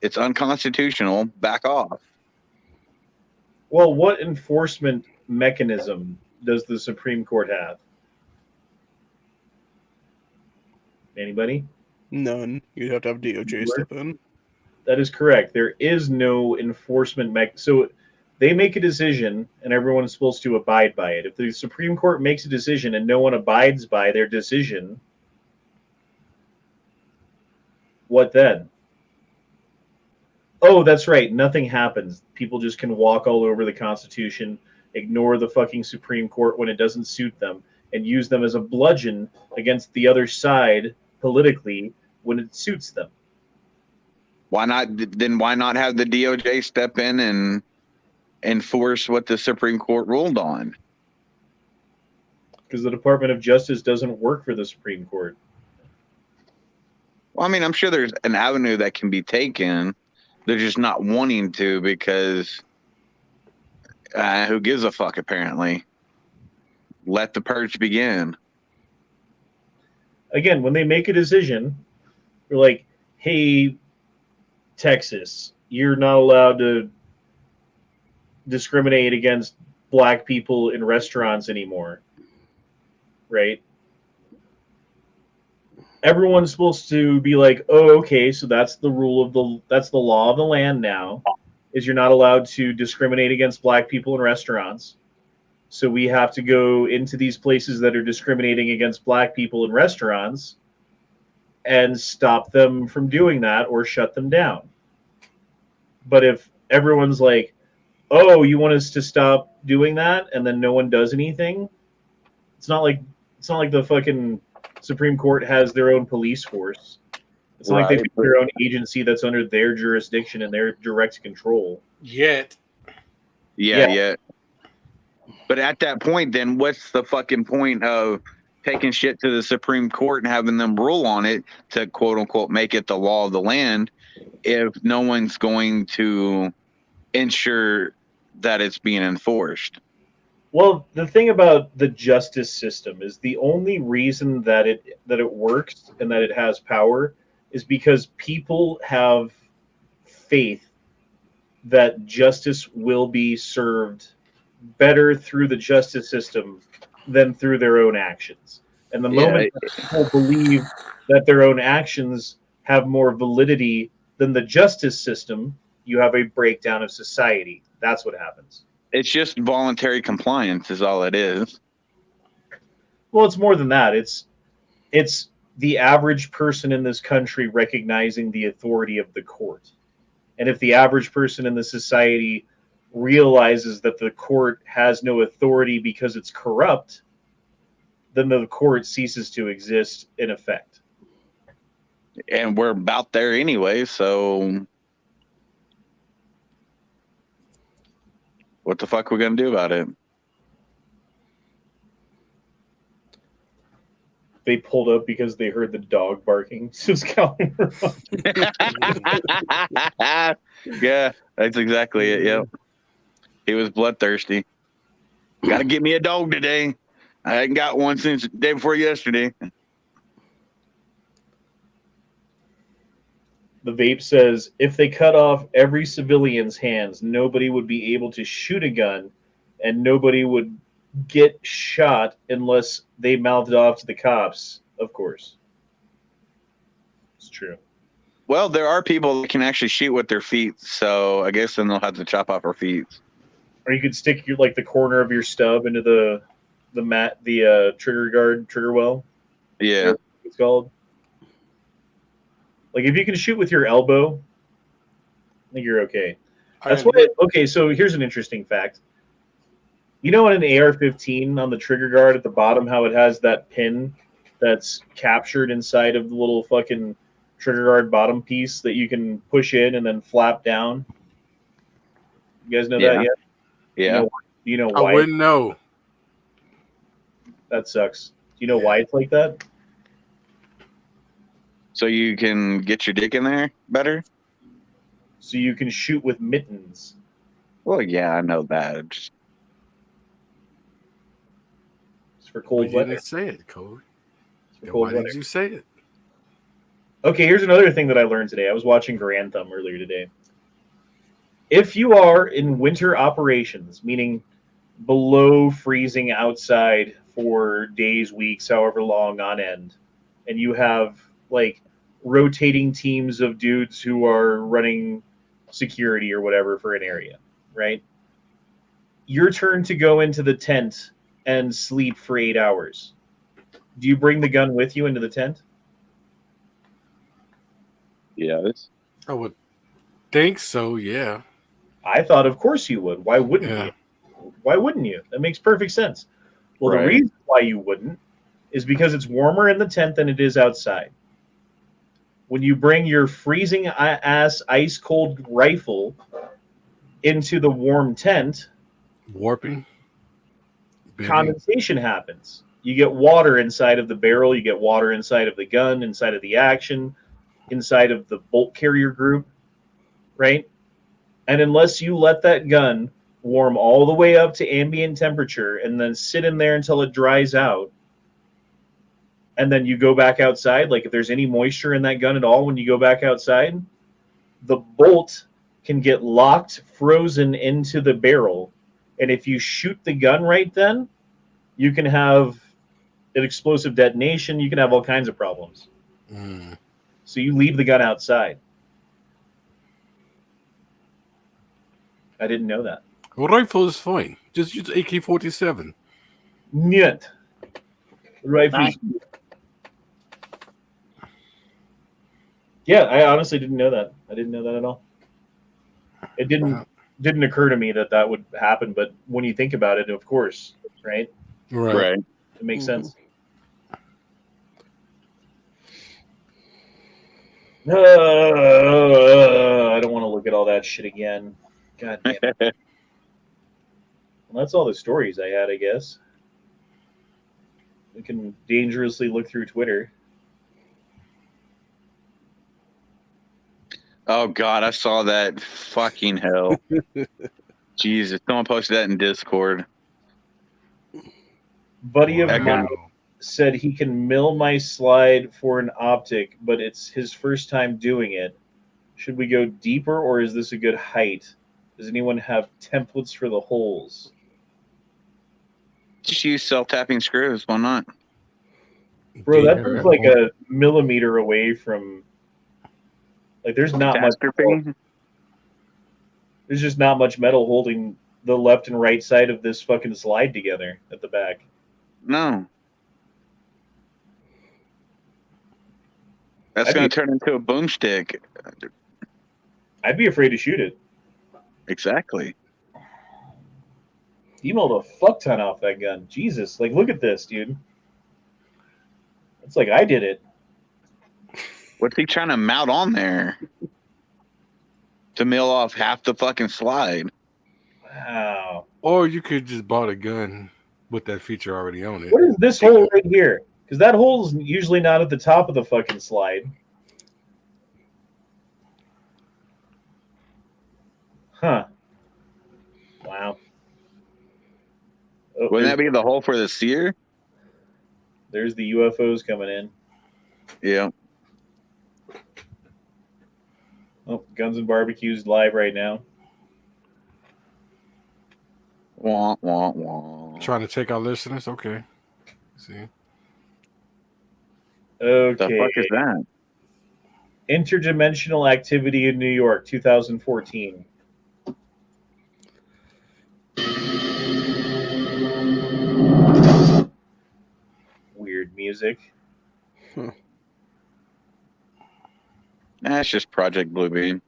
It's unconstitutional. Back off. Well, what enforcement mechanism does the Supreme Court have? Anybody? None. You'd have to have DOJ step in. That is correct. There is no enforcement so they make a decision and everyone is supposed to abide by it. If the Supreme Court makes a decision and no one abides by their decision, what then? Oh, that's right. Nothing happens. People just can walk all over the Constitution, ignore the fucking Supreme Court when it doesn't suit them, and use them as a bludgeon against the other side politically when it suits them. Why not? Then why not have the DOJ step in and enforce what the Supreme Court ruled on? Because the Department of Justice doesn't work for the Supreme Court. Well, I mean, I'm sure there's an avenue that can be taken. They're just not wanting to because who gives a fuck, apparently. Let the purge begin. Again, when they make a decision, they're like, hey, Texas, you're not allowed to discriminate against black people in restaurants anymore. Right? Everyone's supposed to be like, oh, okay, so that's the law of the land now, is you're not allowed to discriminate against black people in restaurants. So we have to go into these places that are discriminating against black people in restaurants and stop them from doing that or shut them down. But if everyone's like, oh, you want us to stop doing that, and then no one does anything, it's not like the fucking Supreme Court has their own police force. It's not like they've got their own agency that's under their jurisdiction and their direct control. Yet. Yeah. But at that point, then what's the fucking point of taking shit to the Supreme Court and having them rule on it to quote unquote make it the law of the land if no one's going to ensure that it's being enforced? Well, the thing about the justice system is the only reason that it works and that it has power is because people have faith that justice will be served better through the justice system than through their own actions. And the moment that people believe that their own actions have more validity than the justice system, you have a breakdown of society. That's what happens. It's just voluntary compliance is all it is. Well, it's more than that. It's the average person in this country recognizing the authority of the court. And if the average person in the society realizes that the court has no authority because it's corrupt, then the court ceases to exist in effect. And we're about there anyway, so what the fuck are we gonna do about it? They pulled up because they heard the dog barking. Yeah, that's exactly it. Yep. He was bloodthirsty. Got to get me a dog today. I hadn't got one since the day before yesterday. The vape says, if they cut off every civilian's hands, nobody would be able to shoot a gun and nobody would get shot unless they mouthed off to the cops, of course. It's true. Well, there are people that can actually shoot with their feet, so I guess then they'll have to chop off our feet. Or you could stick the corner of your stub into the trigger well. Yeah. It's called. Like if you can shoot with your elbow, I think you're okay. That's why. Okay, so here's an interesting fact. You know, in an AR-15 on the trigger guard at the bottom, how it has that pin that's captured inside of the little fucking trigger guard bottom piece that you can push in and then flap down. You guys know that yet? Yeah. Do you know why? I wouldn't know. That sucks. Do you know why it's like that? So you can get your dick in there better? So you can shoot with mittens. Well, yeah, I know that. It's for cold You weather. didn't say it, Code. It's for cold Why weather. did you say it? Okay, here's another thing that I learned today. I was watching Grand Thumb earlier today. If you are in winter operations, meaning below freezing outside for days, weeks, however long on end, and you have like rotating teams of dudes who are running security or whatever for an area, right? Your turn to go into the tent and sleep for 8 hours. Do you bring the gun with you into the tent? Yes. I would think so, yeah. I thought, of course you would. Why wouldn't you? Why wouldn't you? That makes perfect sense. Well, Right. the reason why you wouldn't is because it's warmer in the tent than it is outside. When you bring your freezing ass ice cold rifle into the warm tent, Warping. Bending. condensation happens. You get water inside of the barrel, you get water inside of the gun, inside of the action, inside of the bolt carrier group, right? And unless you let that gun warm all the way up to ambient temperature and then sit in there until it dries out, and then you go back outside, like if there's any moisture in that gun at all when you go back outside, the bolt can get locked, frozen into the barrel. And if you shoot the gun right then, you can have an explosive detonation. You can have all kinds of problems. So you leave the gun outside. I didn't know that. Well, rifle is fine. Just use AK-47. Niet. Rifles. Yeah, I honestly didn't know that. I didn't know that at all. It didn't occur to me that would happen, but when you think about it, of course, right? Right. It makes sense. I don't want to look at all that shit again. God damn it. Well, that's all the stories I had, I guess. We can dangerously look through Twitter. Oh God, I saw that. Fucking hell. Jesus, someone posted that in Discord. Buddy of mine said he can mill my slide for an optic, but it's his first time doing it. Should we go deeper, or is this a good height? Does anyone have templates for the holes? Just use self-tapping screws. Why not? Bro, that thing's like a millimeter away from... Like, there's not much... There's just not much metal holding the left and right side of this fucking slide together at the back. No. That's going to turn into a boomstick. I'd be afraid to shoot it. Exactly. You milled a fuck ton off that gun. Jesus, like, look at this, dude. It's like I did it. What's he trying to mount on there? To mill off half the fucking slide. Wow. Or you could just buy a gun with that feature already on it. What is this hole right here? Because that hole's usually not at the top of the fucking slide. Huh. Wow. Oh, Wouldn't that be the hole for the sear? There's the UFOs coming in. Yeah. Oh, Guns and Barbecues live right now. Wah, wah, wah. Trying to take our listeners? Okay. See. Okay. The fuck is that? Interdimensional Activity in New York, 2014. Weird music. That's just Project Bluebeam.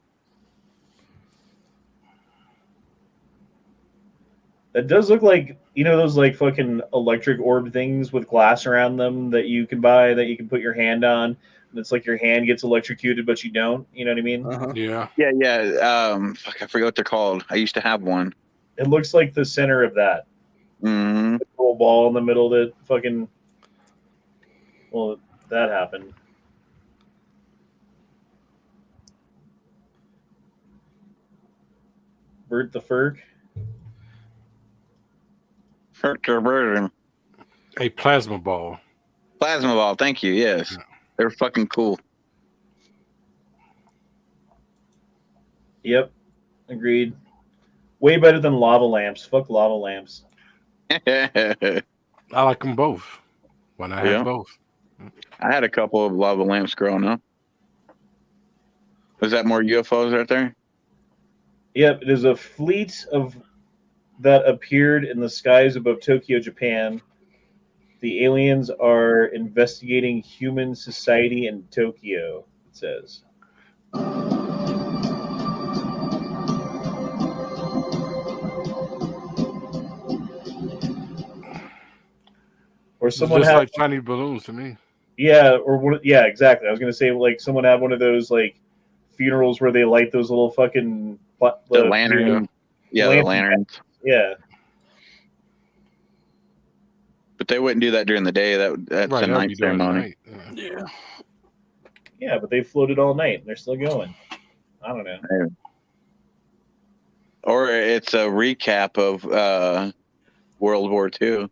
That does look like, you know, those like fucking electric orb things with glass around them that you can buy, that you can put your hand on. And it's like your hand gets electrocuted, but you don't. You know what I mean? Yeah. Yeah. Fuck, I forget what they're called. I used to have one. It looks like the center of that. Mm-hmm. The little ball in the middle that fucking... Well, that happened. Bert the Ferk. A plasma ball. Plasma ball, thank you, yes. They're fucking cool. Yep. Agreed. Way better than lava lamps. Fuck lava lamps. I like them both. When I have both. I had a couple of lava lamps growing up. Was that more UFOs right there? Yep, it is a fleet of that appeared in the skies above Tokyo, Japan. The aliens are investigating human society in Tokyo, it says. or someone just had like Chinese balloons to me. yeah, or what? Yeah, exactly. I was gonna say like someone had one of those like funerals where they light those little fucking The lantern. Yeah, the lanterns. Yeah. But they wouldn't do that during the day. That's Right, a that'd night be during the ceremony. night. Yeah. Yeah, but they floated all night and they're still going. I don't know. Or it's a recap of World War II.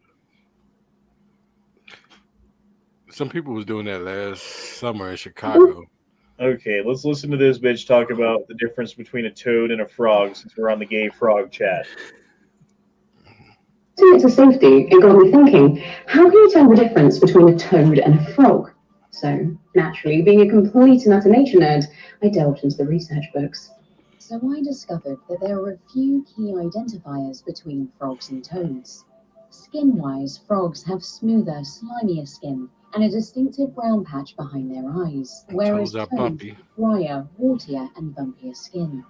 Some people was doing that last summer in Chicago. Okay, let's listen to this bitch talk about the difference between a toad and a frog since we're on the gay frog chat. To safety, it got me thinking, how can you tell the difference between a toad and a frog? So, naturally, being a complete and utter nature nerd, I delved into the research books. So I discovered that there are a few key identifiers between frogs and toads. Skin-wise, frogs have smoother, slimier skin and a distinctive brown patch behind their eyes, whereas Toads are toads bumpy. have drier, wartier and bumpier skin.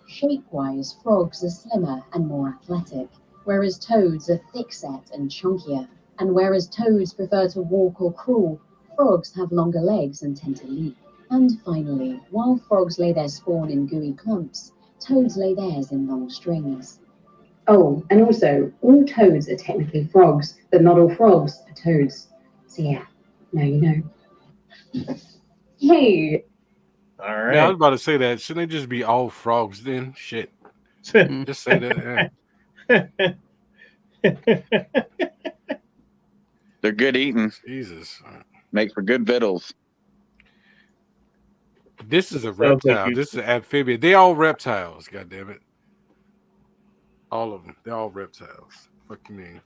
Shape-wise, frogs are slimmer and more athletic, whereas toads are thick-set and chunkier. And whereas toads prefer to walk or crawl, frogs have longer legs and tend to leap. And finally, while frogs lay their spawn in gooey clumps, toads lay theirs in long strings. Oh, and also, all toads are technically frogs, but not all frogs are toads. So yeah, now you know. Hey! All right. Yeah, I was about to say that. Shouldn't they just be all frogs then? Shit. Just say that. Yeah. They're good eating. Jesus. Make for good victuals. This is a Sounds like reptile. you- This is an amphibian. They all reptiles, goddammit. All of them. They're all reptiles. Fuck you mean?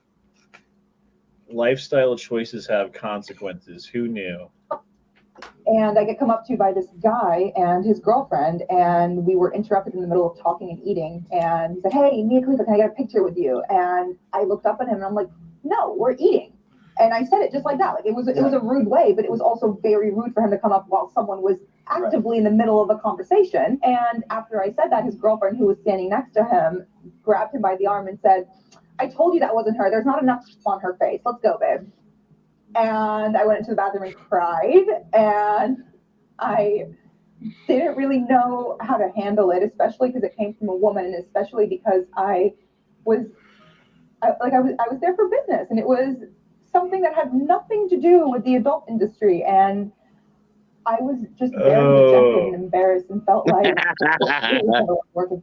Lifestyle choices have consequences. Who knew? And I get come up to by this guy and his girlfriend, and we were interrupted in the middle of talking and eating. And he said, "Hey, Mia Khalifa, can I get a picture with you?" And I looked up at him and I'm like, "No, we're eating." And I said it just like that. Like it was a rude way, but it was also very rude for him to come up while someone was actively in the middle of a conversation. And after I said that, his girlfriend, who was standing next to him, grabbed him by the arm and said, "I told you that wasn't her. There's not enough on her face. Let's go, babe." And I went into the bathroom and cried, and I didn't really know how to handle it, especially because it came from a woman, and especially because I was there for business, and it was something that had nothing to do with the adult industry, and I was just very dejected and embarrassed and felt like it was never working.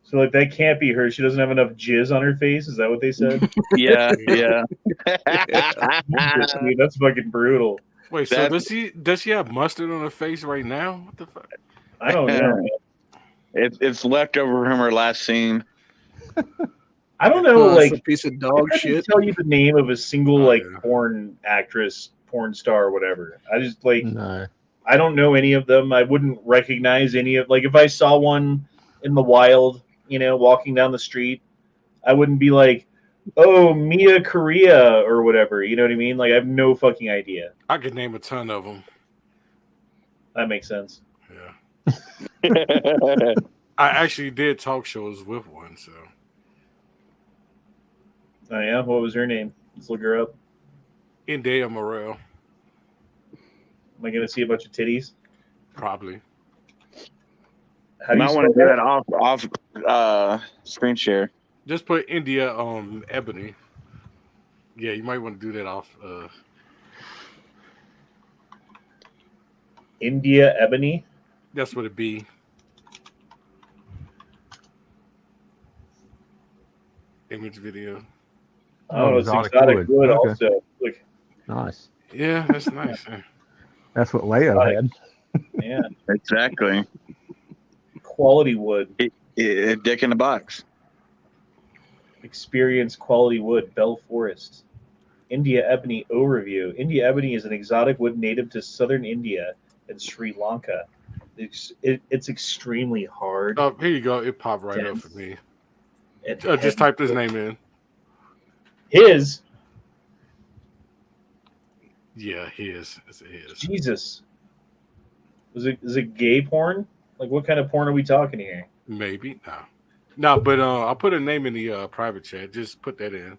So like that can't be her. She doesn't have enough jizz on her face. Is that what they said? Yeah, yeah. Dude, that's fucking brutal. Wait, so does she have mustard on her face right now? What the fuck? I don't know. It's left over from her last scene. I don't know. It's Like a piece of dog I shit. couldn't tell you the name of a single like porn actress, porn star, or whatever. I just like I don't know any of them. I wouldn't recognize any of like if I saw one in the wild, you know, walking down the street, I wouldn't be like, "Oh, Mia Korea" or whatever. You know what I mean? Like I have no fucking idea. I could name a ton of them. That makes sense. Yeah. I actually did talk shows with one, so. Oh yeah, what was her name? Let's look her up. India Morel. Am I gonna see a bunch of titties? Probably. How do you might want to do that off screen share. Just put India Ebony. Yeah, you might want to do that off. India Ebony. That's what it be. Image video. Oh, it's exotic wood Okay. also. Look. Nice. Yeah, that's nice. That's what Leo had. Yeah. Exactly. Quality wood. Dick in a box. Experience quality wood. Bell Forest. India Ebony overview. India Ebony is an exotic wood native to southern India and Sri Lanka. It's extremely hard. Oh, here you go. It popped right up for me. Just type his name in. His? Yeah, his. It's his. Jesus. Is it gay porn? Like, what kind of porn are we talking here? Maybe. No, but I'll put a name in the private chat. Just put that in.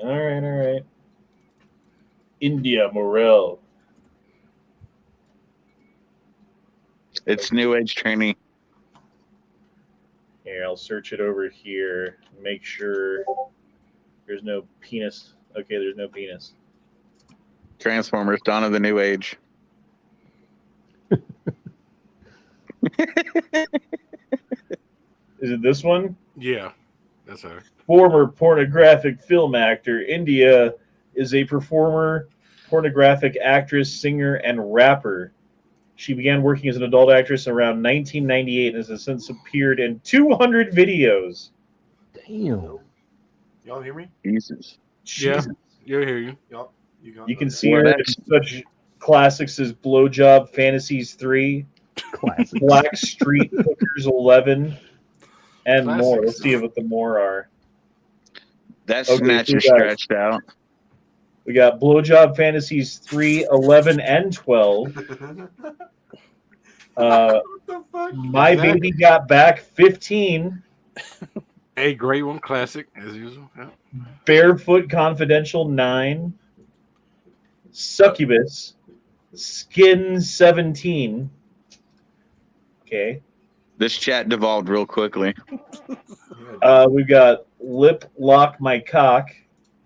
All right. India Morel. It's New Age training. Here, I'll search it over here. Make sure there's no penis. Okay, there's no penis. Transformers, Dawn of the New Age. Is it this one? Yeah, that's her. Former pornographic film actor. India is a performer, pornographic actress, singer, and rapper. She began working as an adult actress around 1998 and has since appeared in 200 videos. Damn. Y'all hear me? Jesus. Yeah, you hear you. Y'all, you got. You can okay. see Well, her in that's- such classics as Blowjob Fantasies 3, Classic. Black Street Hookers 11, and Classics. more. Let's see what the more are. That Okay, snatch so is we got- stretched out. We got Blowjob Fantasies 3, 11, and 12. What the fuck? My Exactly. Baby Got Back 15. A great one, classic as usual. Yeah. Barefoot Confidential 9. Succubus. Skin 17. Okay. This chat devolved real quickly. We've got Lip Lock My Cock.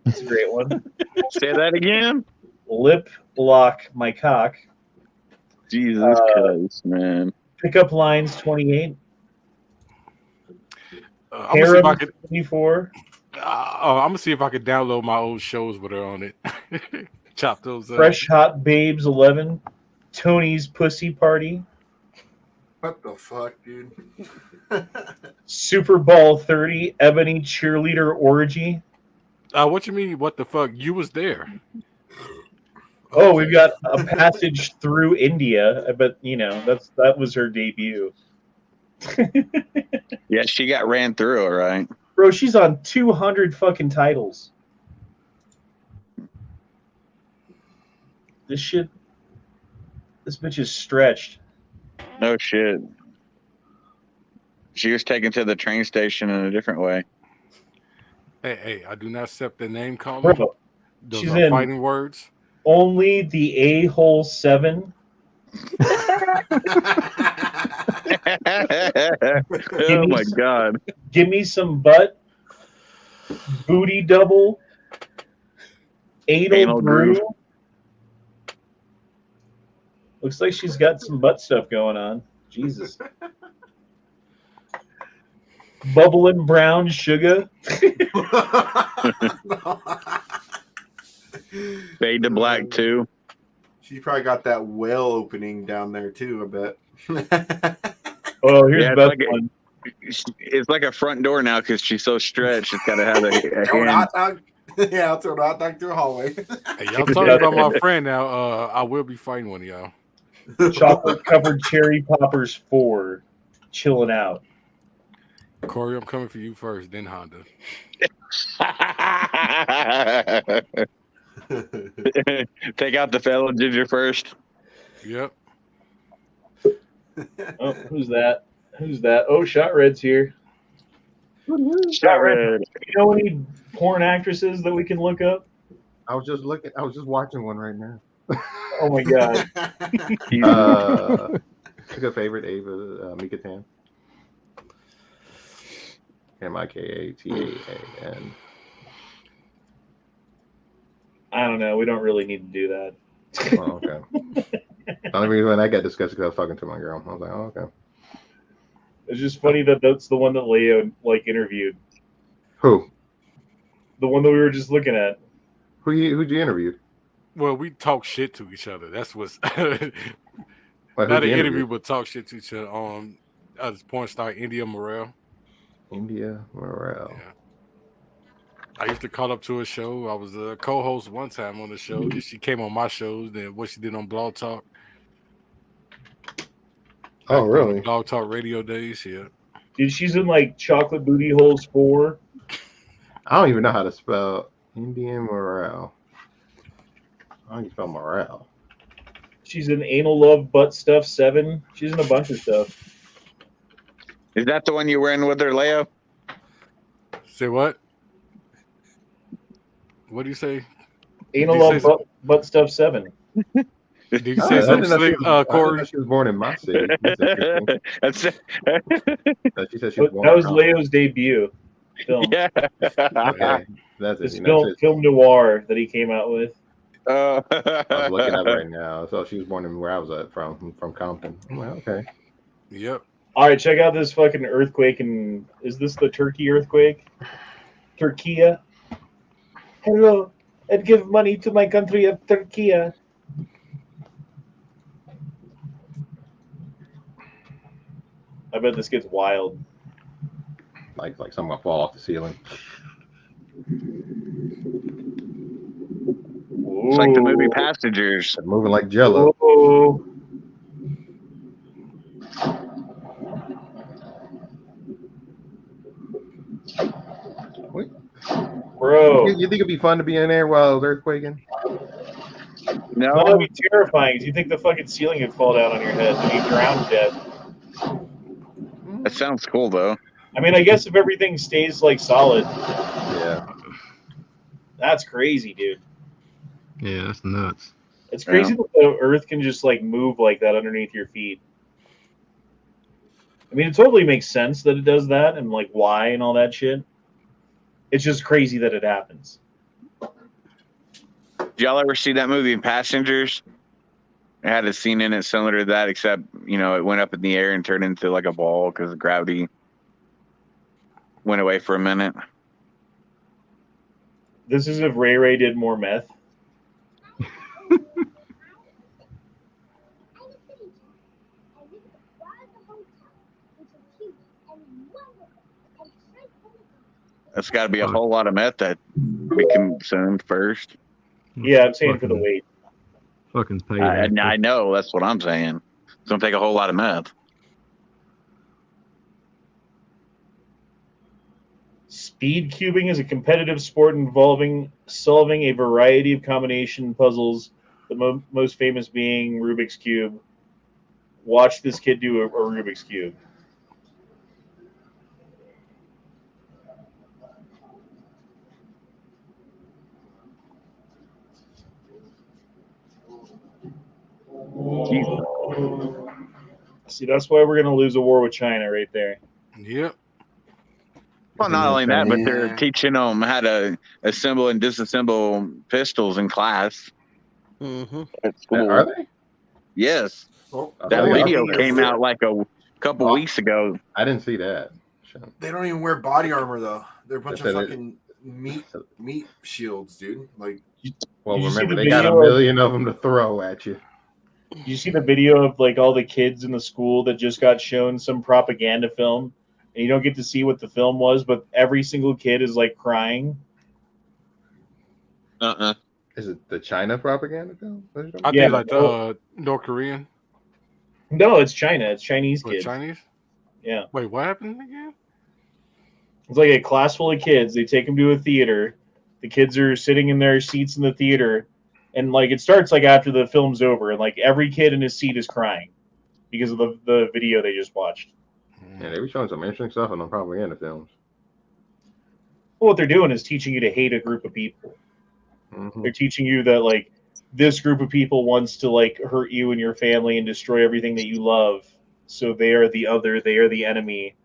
That's a great one. Say that again. Lip Lock My Cock. Jesus Christ, man. Pickup Lines 28. I'm gonna see if I Harem could. 24. I'm gonna see if I could download my old shows with her on it. Chop those up. Fresh Hot Babes 11. Tony's Pussy Party. What the fuck, dude? Super Bowl 30. Ebony Cheerleader Orgy. What you mean? What the fuck? You was there. Oh, we've got A Passage Through India. I bet that was her debut. Yeah, she got ran through, all right. Bro, she's on 200 fucking titles. This bitch is stretched. No shit. She was taken to the train station in a different way. Hey, I do not accept the name calling. Bro, Those she's are in fighting words. Only the A-hole 7. Oh my god. Give me some butt. Booty double. Anal brew. Looks like she's got some butt stuff going on. Jesus. Bubbling brown sugar. Fade to black too. She probably got that whale opening down there too, I bet. Oh, here's Yeah, the best one. It's like a front door now because she's so stretched. It's got to have a Throw an hand. hot dog. Yeah, I'll throw a hot dog through a hallway. Hey, y'all talking about my friend now. I will be fighting one of y'all. Chocolate covered cherry poppers 4. Chilling out. Corey, I'm coming for you first, then Honda. Take out the fellow ginger first. Yep. Oh, who's that? Who's that? Oh, Shot Red's here. Shot Red. You know any porn actresses that we can look up? I was just watching one right now. Oh my god. It's a good favorite, Ava Mika Tan. Mikatan. I don't know. We don't really need to do that. Oh, okay. The only reason I got disgusted because I was talking to my girl. I was like, oh, okay. It's just funny that that's the one that Leo interviewed. Who? The one that we were just looking at. Who'd you interview? Well, we talk shit to each other. That's what's Wait, not an interview, but talk shit to each other on this porn star India Morel. India Morel. Yeah. I used to call up to a show. I was a co-host one time on the show. She came on my shows. Then what she did on Blog Talk. Oh, really? Blog Talk radio days. Yeah. Dude, she's in like Chocolate Booty Holes 4. I don't even know how to spell Indian Morel. How do you spell morale? She's in Anal Love Butt Stuff 7. She's in a bunch of stuff. Is that the one you were in with her, Leo? Say what? What do you say? Anal up butt stuff 7. Did you say something slick, Corey? She was born in my city. That's interesting. She said she was born That was in Leo's debut film. Yeah. Okay, that's This it. film noir that he came out with. I was looking up right now. So she was born in where I was at from Compton. I'm like, okay. Yep. All right, check out this fucking earthquake. And is this the Turkey earthquake? Turkey. Hello, and give money to my country of Turkey. I bet this gets wild. Like something gonna fall off the ceiling. It's like the movie Passengers. They're moving like Jello. Ooh. Bro, You think it'd be fun to be in there while it was earthquaking? No, that'd be terrifying. You think the fucking ceiling would fall down on your head and you drown to death. That sounds cool though. I mean, I guess if everything stays like solid. Yeah. That's crazy, dude. Yeah, that's nuts. It's crazy that the earth can just like move like that underneath your feet. I mean, it totally makes sense that it does that and like why and all that shit. It's just crazy that it happens. Did y'all ever see that movie Passengers? It had a scene in it similar to that, except, you know, it went up in the air and turned into like a ball because gravity went away for a minute. This is if Ray Ray did more meth. That's got to be a whole lot of meth that we consumed first. Yeah, I'm saying for the weight. Fucking paid. I know, that's what I'm saying. It's going to take a whole lot of meth. Speed cubing is a competitive sport involving solving a variety of combination puzzles, the most famous being Rubik's Cube. Watch this kid do a Rubik's Cube. See, that's why we're going to lose a war with China right there. Yep. Well, not only that, but they're teaching them how to assemble and disassemble pistols in class. Mm-hmm. At school. Are they? Yes. Oh, that yeah, video they're came fit. out like a couple weeks ago. I didn't see that. They don't even wear body armor though. They're a bunch They of said fucking meat shields, dude. Like, Well, Did you see remember, the they got a video million of them to throw at you. You see the video of like all the kids in the school that just got shown some propaganda film, and you don't get to see what the film was, but every single kid is like crying. Is it the China propaganda film? I think like North Korean. No, it's China. It's Chinese kids. Chinese? Yeah. Wait, what happened again? It's like a class full of kids. They take them to a theater. The kids are sitting in their seats in the theater, and like it starts like after the film's over, and like every kid in his seat is crying because of the video they just watched. Yeah, they were showing some interesting stuff in the propaganda films. Well, what they're doing is teaching you to hate a group of people. Mm-hmm. They're teaching you that like this group of people wants to like hurt you and your family and destroy everything that you love. So they are the other, they are the enemy.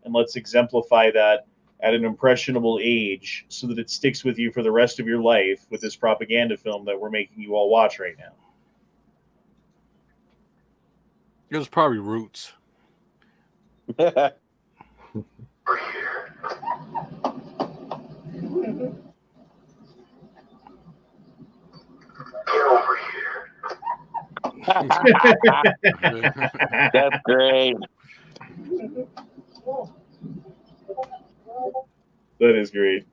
And let's exemplify that at an impressionable age so that it sticks with you for the rest of your life with this propaganda film that we're making you all watch right now. It was probably Roots. Get over here. That's great. That is great.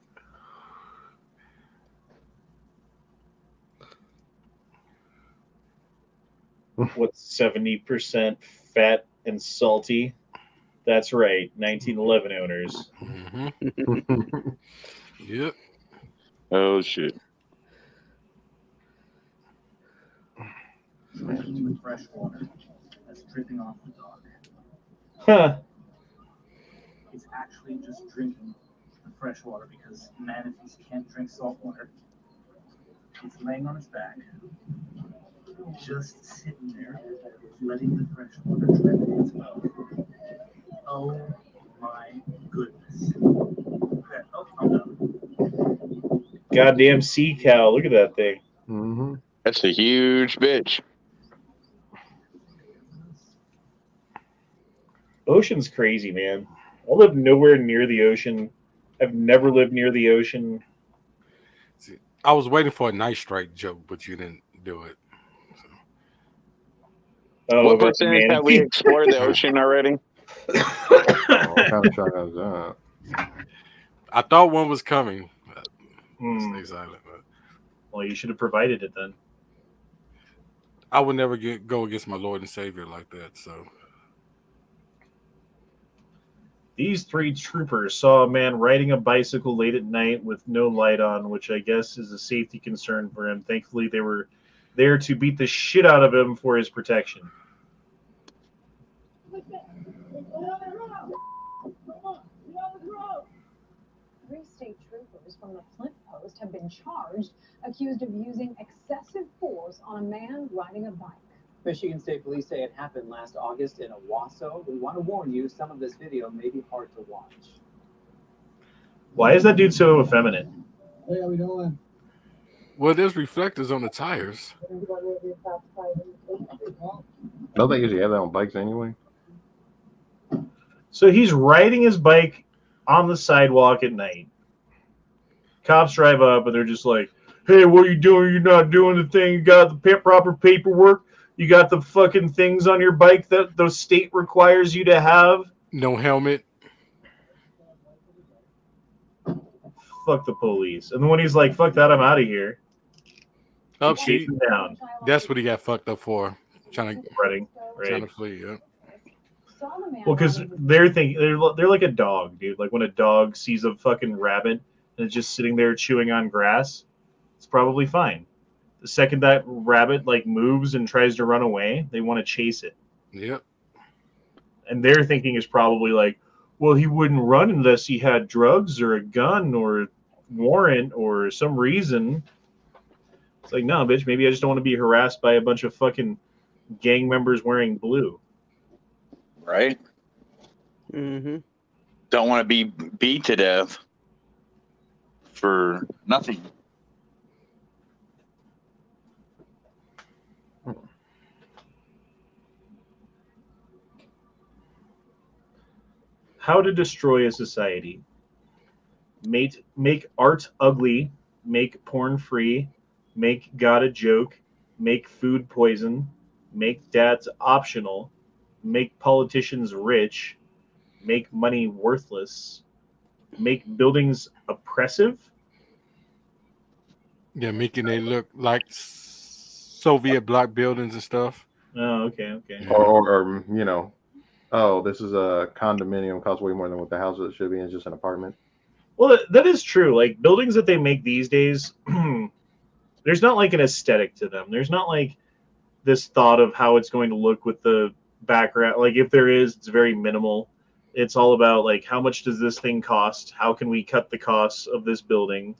What's 70% fat and salty? That's right, 1911 owners. Mm-hmm. Yep. Oh shit. Drinking the fresh water that's dripping off the dog. Huh. It's actually just drinking the fresh water because manatees can't drink salt water. He's laying on his back, just sitting there, letting the fresh water drip in his mouth. Oh my goodness. Okay. Oh, I'm done. Goddamn sea cow! Look at that thing. Mm-hmm. That's a huge bitch. Ocean's crazy, man. I live nowhere near the ocean. I've never lived near the ocean. See, I was waiting for a night strike joke, but you didn't do it. Oh, What about the percentage have we manatee. explored the ocean already? What kind of shotgun is that? I thought one was coming. Stay silent. But Well, you should have provided it then. I would never go against my Lord and Savior like that. So These three troopers saw a man riding a bicycle late at night with no light on, which I guess is a safety concern for him. Thankfully, they were there to beat the shit out of him for his protection. Three state troopers from the Flint Post have been charged, accused of using excessive force on a man riding a bike. Michigan State Police say it happened last August in Owasso. We want to warn you, some of this video may be hard to watch. Why is that dude so effeminate? Hey, how we doing? well, there's reflectors on the tires. Don't they usually have that on bikes anyway? So he's riding his bike on the sidewalk at night. Cops drive up and they're just like, hey, what are you doing? You're not doing the thing. You got the proper paperwork. You got the fucking things on your bike that the state requires you to have. No helmet. Fuck the police. And then when he's like, fuck that, I'm out of here. Oh, He see, chases him down. that's what he got fucked up for. Trying Running. to flee. Yeah. Well, because they're thinking they're like a dog, dude. Like when a dog sees a fucking rabbit and it's just sitting there chewing on grass, it's probably fine. The second that rabbit like moves and tries to run away, they want to chase it. Yep. And their thinking is probably like, well, he wouldn't run unless he had drugs or a gun or a warrant or some reason. It's like, no, bitch, maybe I just don't want to be harassed by a bunch of fucking gang members wearing blue. Right? Mm-hmm. Don't want to be beat to death for nothing. How to destroy a society. Make art ugly, make porn free, make God a joke, make food poison, make dads optional, make politicians rich, make money worthless, make buildings oppressive. Yeah, making they look like Soviet bloc buildings and stuff. Oh, okay. Or you know, oh, this is a condominium, costs way more than what the house should be. It's just an apartment. Well, that is true. Like buildings that they make these days, there's not like an aesthetic to them. There's not like this thought of how it's going to look with the background. Like if there is, it's very minimal. It's all about like how much does this thing cost? How can we cut the costs of this building?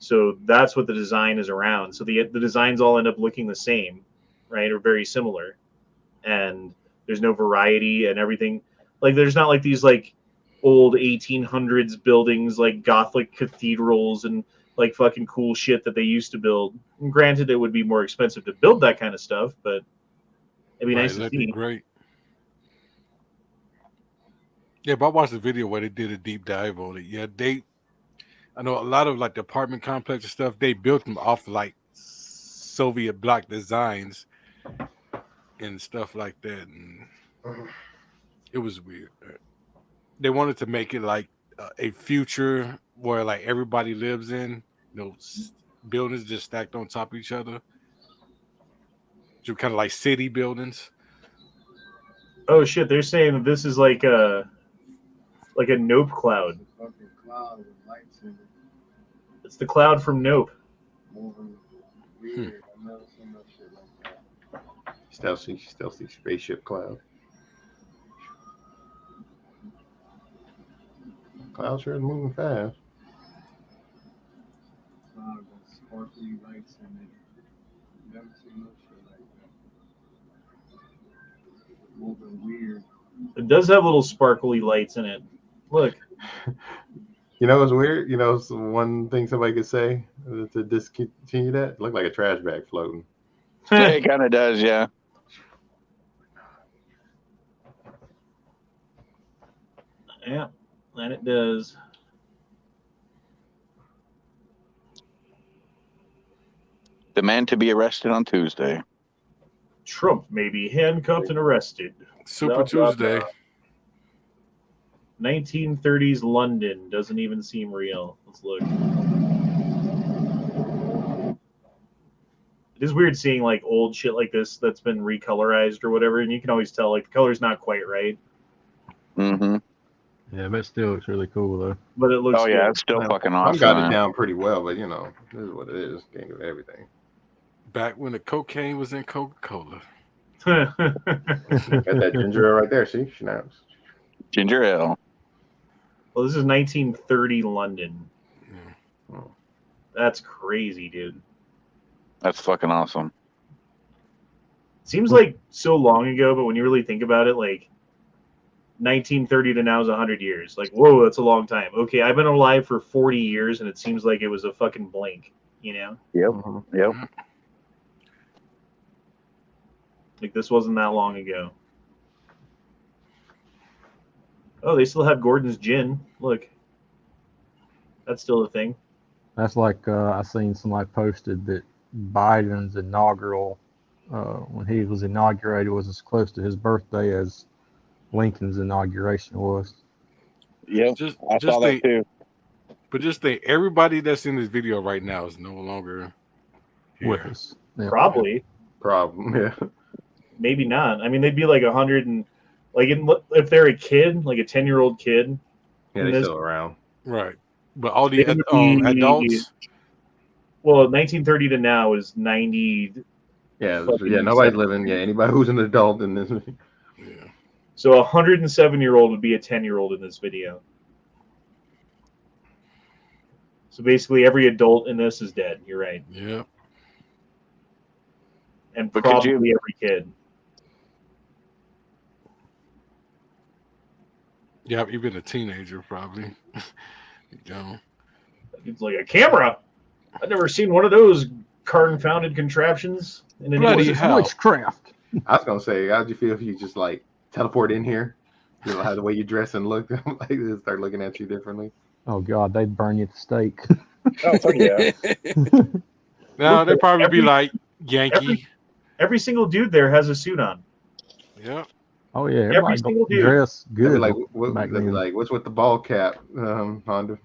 So that's what the design is around. So the designs all end up looking the same, right? Or very similar. And there's no variety and everything. Like there's not like these like old 1800s buildings like Gothic cathedrals and like fucking cool shit that they used to build. And granted, it would be more expensive to build that kind of stuff, but it'd be nice to That'd be see. great. Yeah, but I watched the video where they did a deep dive on it. Yeah, I know a lot of like the apartment complex and stuff, they built them off like Soviet bloc designs and stuff like that. And it was weird. They wanted to make it like a future where like everybody lives in, buildings just stacked on top of each other. So kind of like city buildings. Oh shit, they're saying that this is like a Nope cloud. It's the cloud from Nope. Still see spaceship cloud. Cloud sure is moving fast. lights in it. Never seen no shit like that. Moving weird. It does have little sparkly lights in it. Look. You know what's weird? You know, it's one thing somebody could say to discontinue that. It looked like a trash bag floating. Yeah, it kind of does, yeah. Yeah, and it does. The man to be arrested on Tuesday. Trump may be handcuffed and arrested. Super Tuesday. 1930s London doesn't even seem real. Let's look. It is weird seeing like old shit like this that's been recolorized or whatever, and you can always tell like the color's not quite right. Mm-hmm. Yeah, but it still looks really cool though. But it looks. Oh yeah, good. it's still fucking I've awesome. got it down pretty well, but you know, this is what it is. Can't do everything. Back when the cocaine was in Coca-Cola. Got that ginger ale right there. See, schnapps. Ginger ale. Well, this is 1930 London. Oh. That's crazy, dude. That's fucking awesome. Seems like so long ago, but when you really think about it, like 1930 to now is 100 years. Like, whoa, that's a long time. Okay, I've been alive for 40 years, and it seems like it was a fucking blink, you know? Yep. Mm-hmm. Yep. Like, this wasn't that long ago. Oh, they still have Gordon's gin. Look. That's still a thing. That's like I seen somebody posted that Biden's inaugural, when he was inaugurated, was as close to his birthday as Lincoln's inauguration was. Yeah, I saw that too. But just think, everybody that's in this video right now is no longer here. With us. Yeah. Probably. Yeah. Maybe not. I mean, they'd be like 100 and like if they're a kid, like a 10-year-old kid. Yeah, they're still around. Right. But all the adults. Well, 1930 to now is 90. Yeah, nobody's living. Yeah, anybody who's an adult in this. Yeah. So a 107-year-old would be a 10-year-old in this video. So basically, every adult in this is dead. You're right. Yeah. And But probably every kid. Yeah, even a teenager probably. It's like a camera. I've never seen one of those confounded contraptions. In an witchcraft. I was gonna say, how'd you feel if you just like teleport in here? You know how the way you dress and look, like they start looking at you differently. Oh God, they'd burn you at the stake. Oh fuck yeah! No, they'd probably be like Yankee. Every single dude there has a suit on. Yeah. Oh yeah, Every everybody single dude. dress good. Like, what's with the ball cap, Honda?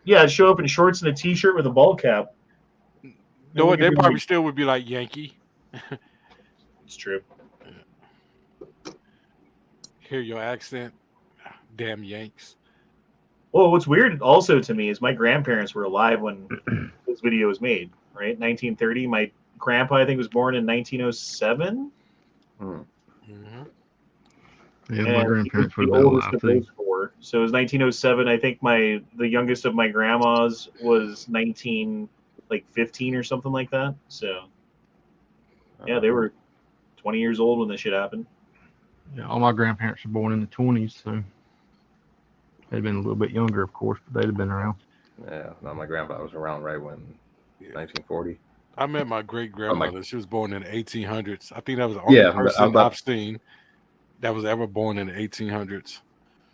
Yeah, I'd show up in shorts and a t-shirt with a ball cap. No, they probably still would be like Yankee. It's true. Hear your accent, damn Yanks. Well, what's weird also to me is my grandparents were alive when this video was made, right? 1930. My grandpa, I think, was born in 1907. Mm-hmm. Yeah, And my grandparents were about alive too. four. So it was 1907. I think the youngest of my grandmas was 15 or something like that. So yeah, they were 20 years old when this shit happened. Yeah, all my grandparents were born in the 20s, so they'd been a little bit younger, of course, but they'd have been around. Yeah, no, my grandpa was around right when 1940. I met my great grandmother. She was born in the 1800s. I think that was the only person I've seen that was ever born in the 1800s.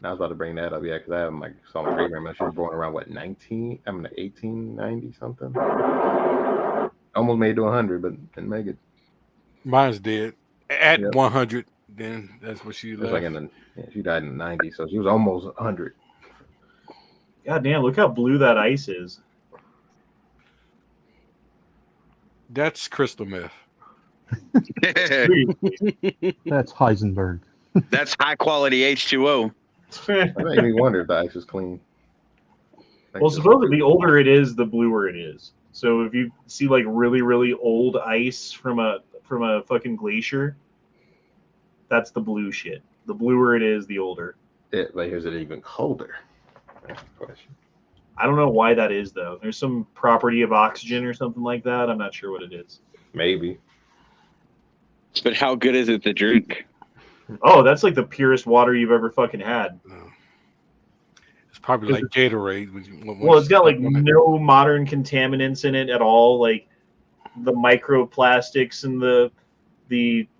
I was about to bring that up, yeah, because I have saw my great grandmother. She was born around 1890 something. Almost made it to 100, but didn't make it. Mine's dead at 100. Then that's what she left. She died in the 90s, so she was almost 100. God damn! Look how blue that ice is. That's crystal meth. That's Heisenberg. That's high quality H2O. That made me wonder if the ice is clean. Well, supposedly the older it is, the bluer it is. So if you see like really, really old ice from a fucking glacier, that's the blue shit. The bluer it is, the older. But here's it even colder. That's the question. I don't know why that is though. There's some property of oxygen or something like that. I'm not sure what it is. Maybe. But how good is it to drink? Oh, that's like the purest water you've ever fucking had. It's probably like Gatorade. Well, it's got like no modern contaminants in it at all. Like the microplastics and the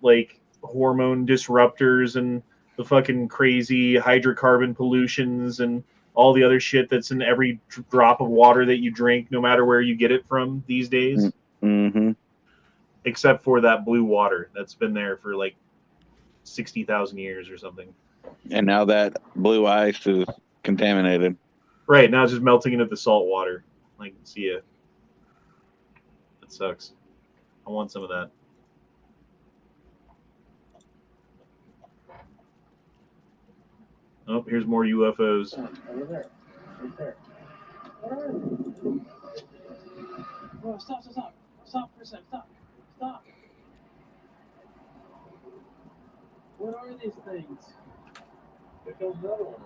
like hormone disruptors and the fucking crazy hydrocarbon pollutions and all the other shit that's in every drop of water that you drink, no matter where you get it from these days. Mm-hmm. Except for that blue water that's been there for like 60,000 years or something. And now that blue ice is contaminated. Right, now it's just melting into the salt water. I can see it. That sucks. I want some of that. Oh, here's more UFOs. Over there. Right there. Whoa, stop. Stop for a second. Stop. What are these things? There comes another one.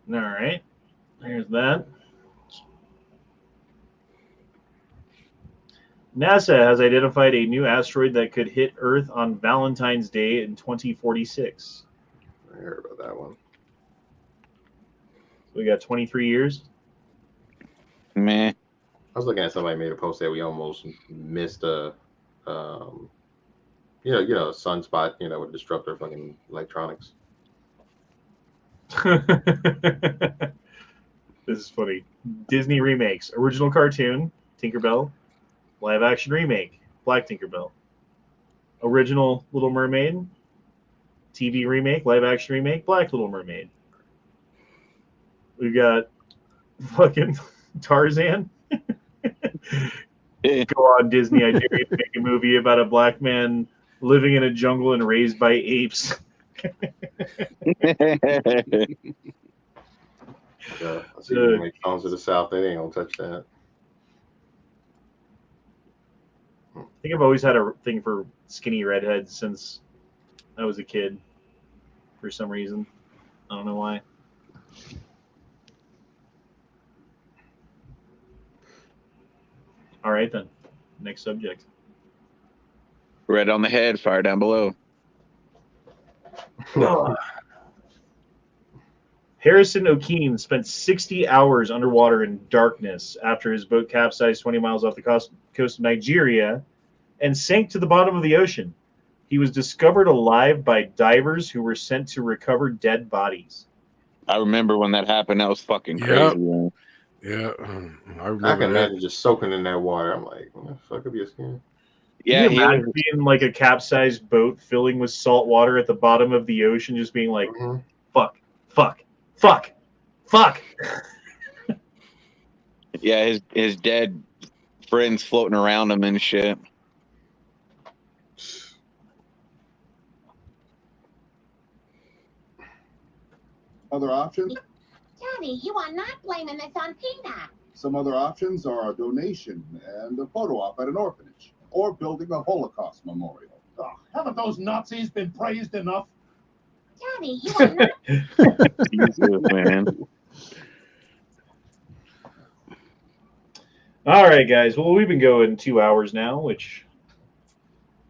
All right, there's that. NASA has identified a new asteroid that could hit Earth on Valentine's Day in 2046. I heard about that one. So we got 23 years. Meh. I was looking at somebody made a post that we almost missed a, sunspot, would disrupt our fucking electronics. This is funny. Disney remakes: original cartoon, Tinkerbell; live action remake, Black Tinkerbell; original Little Mermaid; TV remake, live action remake, Black Little Mermaid. We've got fucking Tarzan. Go on, Disney. I dare you to make a movie about a black man living in a jungle and raised by apes. I see you make songs to the South. They ain't gonna touch that. I think I've always had a thing for skinny redheads since I was a kid. For some reason, I don't know why. All right then. Next subject. Red on the head, fire down below. Harrison O'Keefe spent 60 hours underwater in darkness after his boat capsized 20 miles off the coast of Nigeria and sank to the bottom of the ocean. He was discovered alive by divers who were sent to recover dead bodies. I remember when that happened. That was fucking crazy. Man. Yeah, I can imagine just soaking in that water. I'm like, what the fuck could be a skin? Yeah, can you imagine being like a capsized boat filling with salt water at the bottom of the ocean, just being like, fuck. Yeah, his dead friends floating around him and shit. Other options? Johnny, you are not blaming this on Peanut. Some other options are a donation and a photo op at an orphanage, or building a Holocaust memorial. Oh, haven't those Nazis been praised enough? Johnny, you are not. Jesus, man. All right, guys. Well, we've been going 2 hours now, which,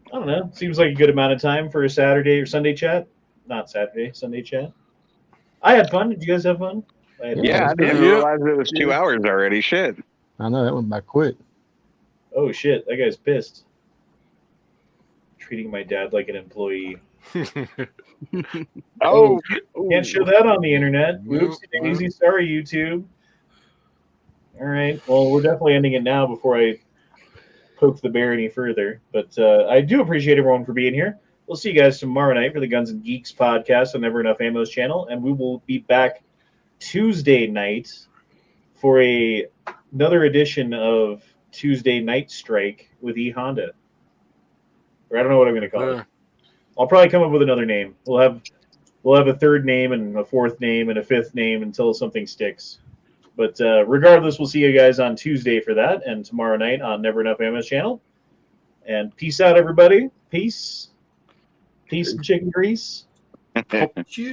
I don't know, seems like a good amount of time for a Saturday or Sunday chat. Not Saturday, Sunday chat. I had fun. Did you guys have fun? I didn't realize it was 2 hours already. Shit. I know, that went by quick. Oh, shit. That guy's pissed. Treating my dad like an employee. Oh. Can't show that on the internet. Oops. Easy. Sorry, YouTube. All right. Well, we're definitely ending it now before I poke the bear any further. But I do appreciate everyone for being here. We'll see you guys tomorrow night for the Guns and Geeks podcast on Never Enough Ammo's channel. And we will be back Tuesday night for another edition of Tuesday Night Strike with E Honda. Or I don't know what I'm going to call it. I'll probably come up with another name. We'll have a third name and a fourth name and a fifth name until something sticks. But regardless, we'll see you guys on Tuesday for that, and tomorrow night on Never Enough Ammo's channel. And peace out, everybody. Peace. Peace and chicken grease.